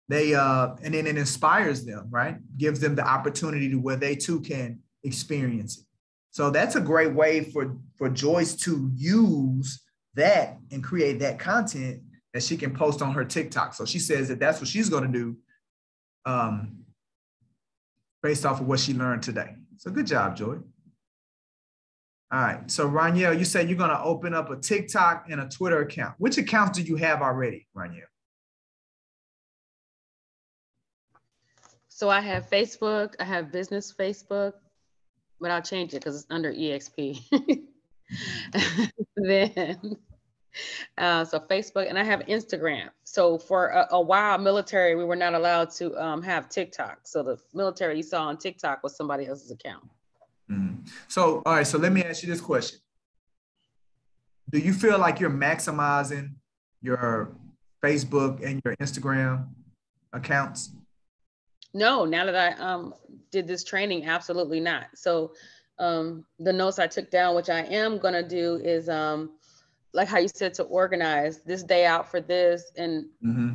And then it inspires them, right? Gives them the opportunity to where they too can experience it. So that's a great way for Joyce to use that and create that content that she can post on her TikTok. So she says that that's what she's going to do based off of what she learned today. So good job, Joy. All right. So Raniel, you said you're going to open up a TikTok and a Twitter account. Which accounts do you have already, Raniel? So I have Facebook, I have business Facebook, but I'll change it because it's under EXP. Then, so Facebook, and I have Instagram. So for a while, military, we were not allowed to have TikTok. So the military you saw on TikTok was somebody else's account. Mm-hmm. So, all right, so let me ask you this question. Do you feel like you're maximizing your Facebook and your Instagram accounts? No, now that I did this training, absolutely not. So the notes I took down, which I am going to do is like how you said, to organize this day out for this. And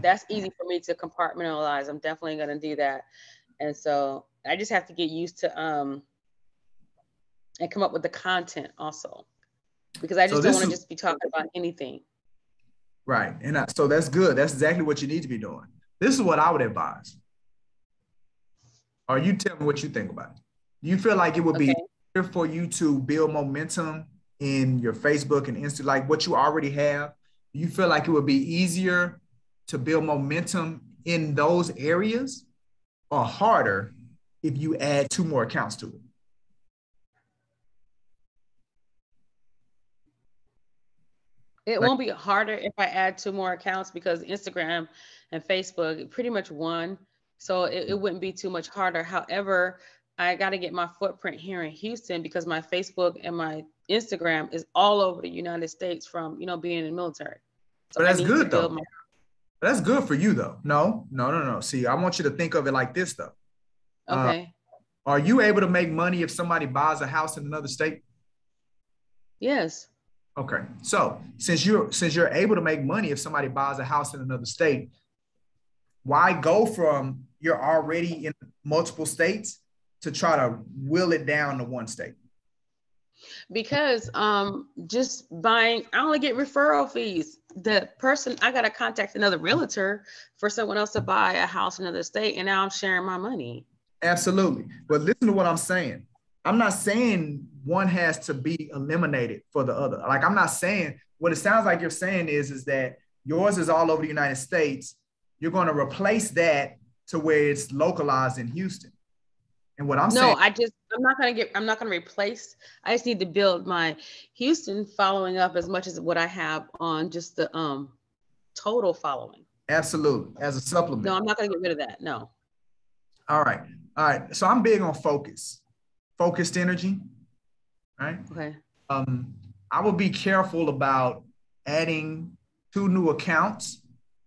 that's easy for me to compartmentalize. I'm definitely going to do that. And so I just have to get used to and come up with the content also, because I just don't want to just be talking about anything. Right. And so that's good. That's exactly what you need to be doing. This is what I would advise. Or you tell me what you think about it. Do you feel like it would be easier for you to build momentum in your Facebook and Insta, like what you already have? Do you feel like it would be easier to build momentum in those areas, or harder if you add 2 more accounts to it? It won't be harder if I add 2 more accounts, because Instagram and Facebook pretty much won. So it wouldn't be too much harder. However, I got to get my footprint here in Houston, because my Facebook and my Instagram is all over the United States from, being in the military. So but that's good though. That's good for you though. No. See, I want you to think of it like this though. Okay. Are you able to make money if somebody buys a house in another state? Yes. Okay. So since you're able to make money if somebody buys a house in another state, why go from you're already in multiple states to try to will it down to 1 state? Because just buying, I only get referral fees. The person, I got to contact another realtor for someone else to buy a house in another state, and now I'm sharing my money. Absolutely. But listen to what I'm saying. I'm not saying one has to be eliminated for the other. Like, I'm not saying, what it sounds like you're saying is that yours is all over the United States. You're going to replace that to where it's localized in Houston. And what I'm saying, I'm not going to replace. I just need to build my Houston following up as much as what I have on just the total following. Absolutely. As a supplement. No, I'm not going to get rid of that. No. All right. So I'm big on focused energy. Right. Okay. I would be careful about adding 2 new accounts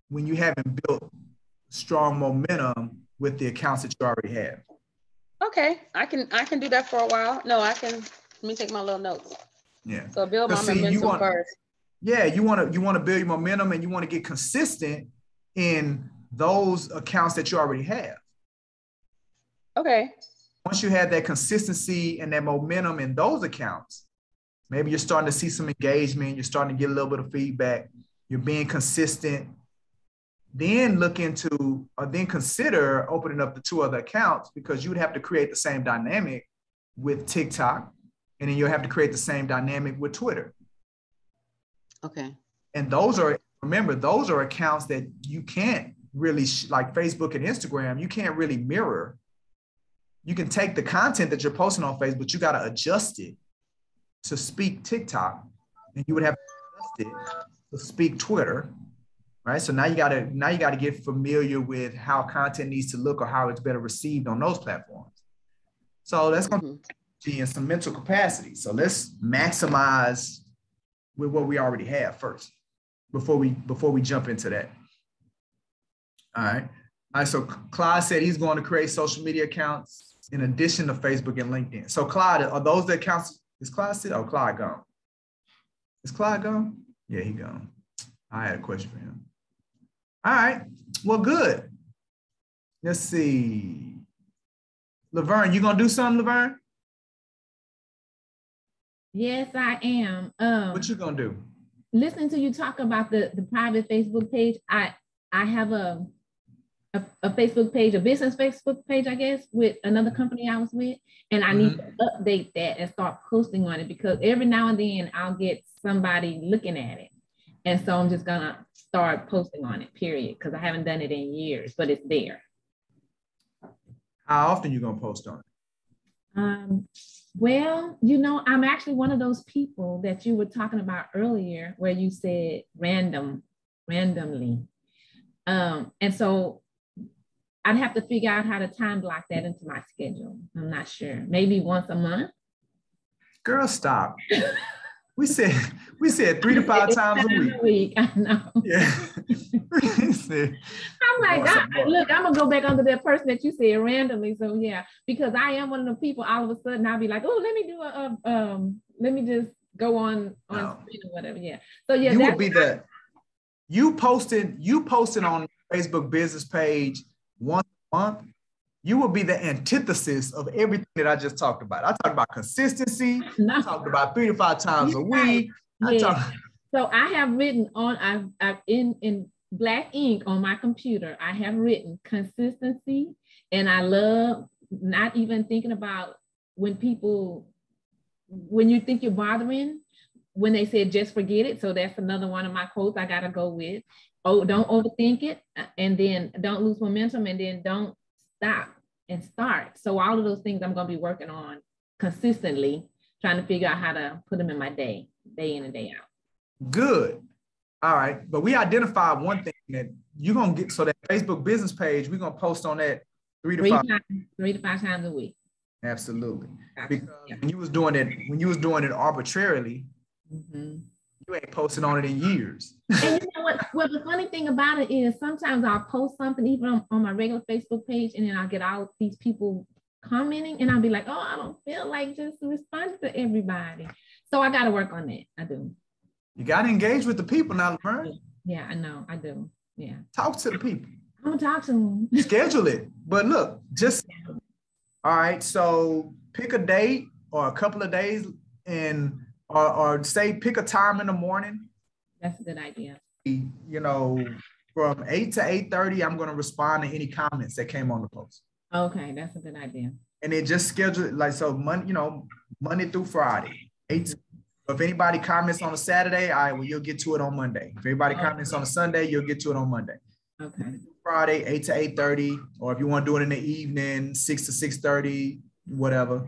when you haven't built strong momentum with the accounts that you already have. Okay, I can do that for a while. No, let me take my little notes. Yeah. So build my momentum first. Yeah, you want to build your momentum, and you want to get consistent in those accounts that you already have. Okay. Once you have that consistency and that momentum in those accounts, maybe you're starting to see some engagement, you're starting to get a little bit of feedback, you're being consistent, then consider opening up the 2 other accounts, because you would have to create the same dynamic with TikTok, and then you'll have to create the same dynamic with Twitter. Okay. And those are accounts that you can't really, like Facebook and Instagram, you can't really mirror. You can take the content that you're posting on Facebook, but you got to adjust it to speak TikTok, and you would have to adjust it to speak Twitter. Right. So now you got to get familiar with how content needs to look, or how it's better received on those platforms. So that's going to be in some mental capacity. So let's maximize with what we already have first before we jump into that. All right. All right. So Clyde said he's going to create social media accounts in addition to Facebook and LinkedIn. So Clyde, are those the accounts? Is Clyde still? Oh, Clyde gone. Is Clyde gone? Yeah, he gone. I had a question for him. All right. Well, good. Let's see. Laverne, you gonna do something, Laverne? Yes, I am. What you gonna do? Listening to you talk about the private Facebook page, I have a Facebook page, a business Facebook page, I guess, with another company I was with, and I need to update that and start posting on it, because every now and then I'll get somebody looking at it, and so I'm just gonna start posting on it, period, because I haven't done it in years, but it's there. How often you gonna post on it? Well, you know, I'm actually one of those people that you were talking about earlier, where you said randomly. And so I'd have to figure out how to time block that into my schedule. I'm not sure. Maybe once a month. Girl, stop. We said 3 to 5 times a week. I know. Yeah. I'm like, look, I'm gonna go back under that person that you said randomly. So yeah, because I am one of the people. All of a sudden, I'll be like, oh, let me do let me just go on screen or whatever. Yeah. So yeah, you would be you posted on Facebook business page once a month. You will be the antithesis of everything that I just talked about. I talked about consistency. I talked about 3 to 5 times a week. So I have written on, I've in black ink on my computer, I have written consistency, and I love not even thinking about when you think you're bothering, when they said just forget it. So that's another one of my quotes I gotta go with. Oh, don't overthink it, and then don't lose momentum, and then don't stop and start. So all of those things I'm going to be working on consistently, trying to figure out how to put them in my day in and day out. Good. All right. But we identified one thing that you're going to get. So that Facebook business page, we're going to post on that 3 to 5 times a week. Absolutely. Because when you was doing it arbitrarily, you ain't posted on it in years. And you know what? Well, the funny thing about it is sometimes I'll post something even on my regular Facebook page, and then I'll get all these people commenting, and I'll be like, oh, I don't feel like just responding to everybody. So I got to work on that. I do. You got to engage with the people now, Laverne. Yeah, I know. I do. Yeah. Talk to the people. I'm going to talk to them. Schedule it. But look, all right. So pick a date or a couple of days and or say pick a time in the morning. That's a good idea. You know, from 8 to 8:30, I'm going to respond to any comments that came on the post. Okay, that's a good idea. And then just schedule it like so Monday through Friday. 8 if anybody comments on a Saturday, all right, well, you'll get to it on Monday. If anybody comments on a Sunday, you'll get to it on Monday. Okay. Friday, 8 to 8:30, or if you want to do it in the evening, 6 to 6:30, whatever.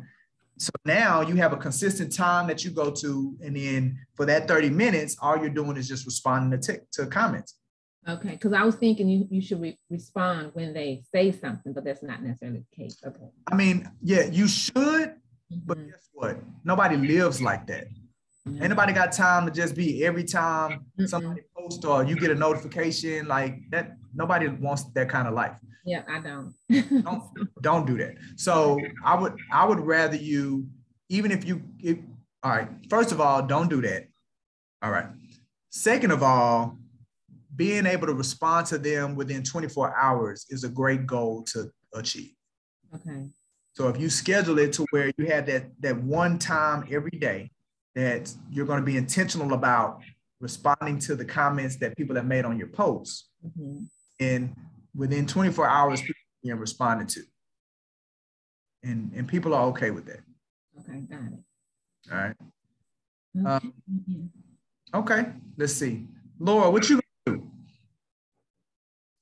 So now you have a consistent time that you go to, and then for that 30 minutes, all you're doing is just responding to comments. Okay, because I was thinking you should respond when they say something, but that's not necessarily the case. Okay. I mean, yeah, you should, but guess what? Nobody lives like that. Ain't nobody got time to just be every time somebody posts or you get a notification like that. Nobody wants that kind of life. Yeah, I don't. don't do that. So I would rather you, even if all right, first of all, don't do that. All right. Second of all, being able to respond to them within 24 hours is a great goal to achieve. Okay. So if you schedule it to where you have that one time every day that you're going to be intentional about responding to the comments that people have made on your posts, and within 24 hours, people are being responded to. And people are okay with that. Okay, got it. All right. Okay, let's see. Laura, what you gonna do?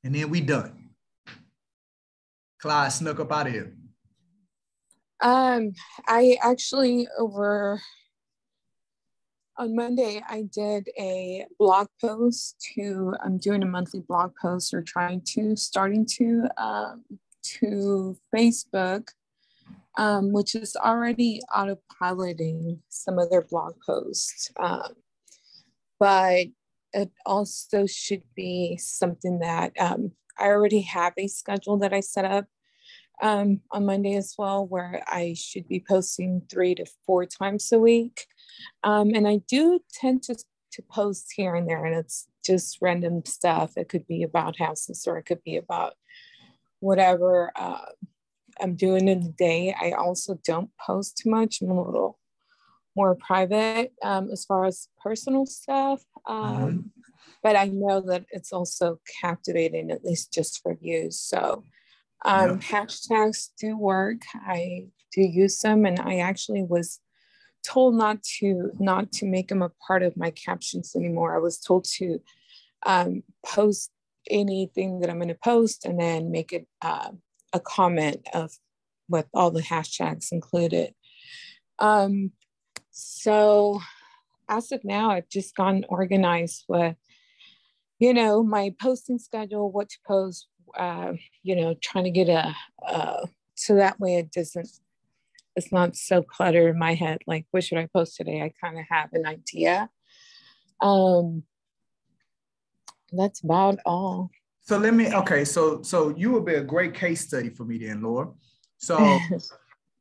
And then we done. Clyde snuck up out of here. I actually on Monday, I did a blog post I'm doing a monthly blog post or starting to Facebook which is already autopiloting some of their blog posts. But it also should be something that I already have a schedule that I set up on Monday as well, where I should be posting 3 to 4 times a week. And I do tend to post here and there, and it's just random stuff. It could be about houses, or it could be about whatever I'm doing in the day. I also don't post too much. I'm a little more private as far as personal stuff. But I know that it's also captivating, at least just for views. So hashtags do work. I do use them, and I actually was told not to make them a part of my captions anymore. I was told to post anything that I'm going to post and then make it a comment with all the hashtags included. So as of now, I've just gotten organized with, my posting schedule, what to post, trying to get so that way it's not so cluttered in my head. Like, what should I post today? I kind of have an idea. That's about all. So so you would be a great case study for me then, Laura. So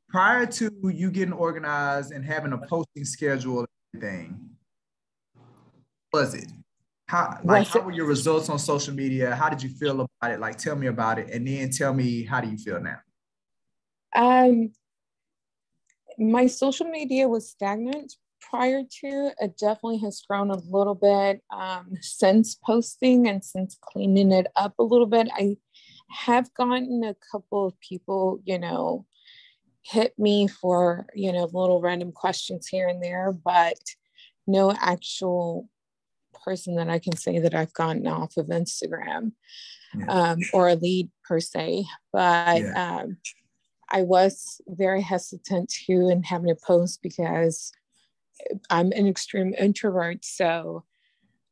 prior to you getting organized and having a posting schedule and everything, was it? How were your results on social media? How did you feel about it? Like, tell me about it, and then tell me, how do you feel now? My social media was stagnant prior to. It definitely has grown a little bit since posting and since cleaning it up a little bit. I have gotten a couple of people, hit me for, little random questions here and there, but no actual person that I can say that I've gotten off of Instagram or a lead per se. But I was very hesitant to in having a post because I'm an extreme introvert. So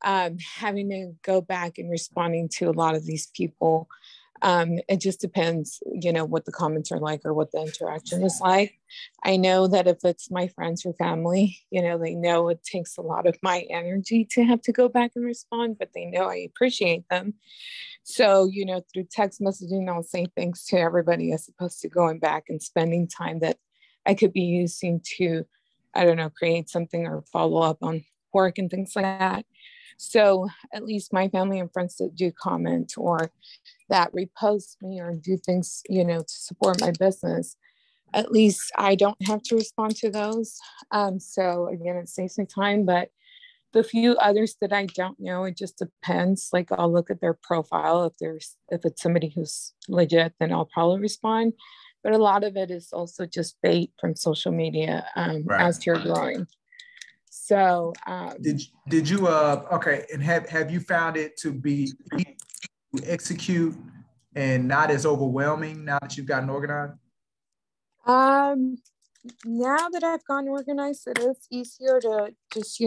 having to go back and responding to a lot of these people, it just depends, what the comments are like or what the interaction is like. I know that if it's my friends or family, they know it takes a lot of my energy to have to go back and respond, but they know I appreciate them. So, through text messaging, I'll say thanks to everybody as opposed to going back and spending time that I could be using to, create something or follow up on work and things like that. So at least my family and friends that do comment or that repost me or do things, to support my business, at least I don't have to respond to those. So again, it saves me time, but the few others that I don't know, it just depends. Like, I'll look at their profile. If it's somebody who's legit, then I'll probably respond. But a lot of it is also just bait from social media as you're growing. So did you okay, and have you found it to be easy to execute and not as overwhelming now that you've gotten organized? Now that I've gotten organized, it is easier to just,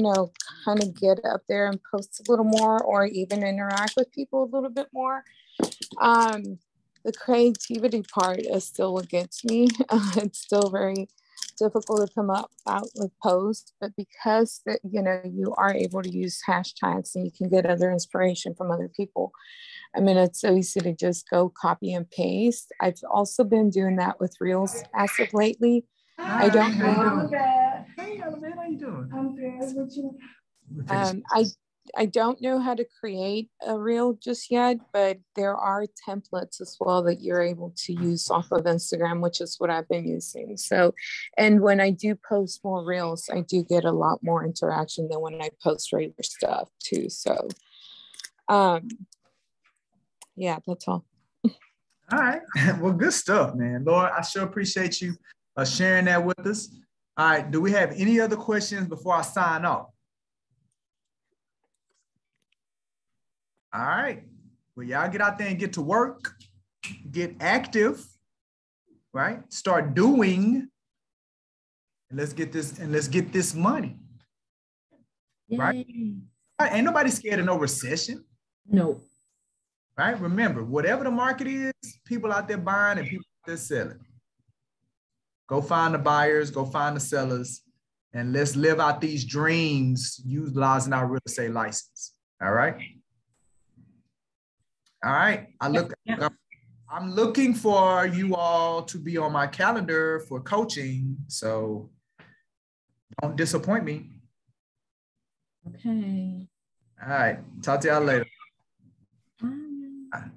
kind of get up there and post a little more or even interact with people a little bit more. The creativity part is still what gets me. It's still very difficult to come out with posts, but because you are able to use hashtags and you can get other inspiration from other people. I mean, it's so easy to just go copy and paste. I've also been doing that with Reels as of lately. Hi, I don't how know. you doing? Hey, Alabama, how you doing? I'm good. What you? I don't know how to create a reel just yet, but there are templates as well that you're able to use off of Instagram, which is what I've been using. So, and when I do post more reels, I do get a lot more interaction than when I post regular stuff too. So, yeah, that's all. All right. Well, good stuff, man. Laura, I sure appreciate you sharing that with us. All right. Do we have any other questions before I sign off? All right. Well, y'all get out there and get to work, get active, right? Start doing, and let's get this money. Yay. Right? Ain't nobody scared of no recession. No. Right? Remember, whatever the market is, people out there buying and people out there selling. Go find the buyers, go find the sellers, and let's live out these dreams utilizing our real estate license. All right. All right. I'm looking for you all to be on my calendar for coaching. So don't disappoint me. Okay. All right. Talk to y'all later. Bye.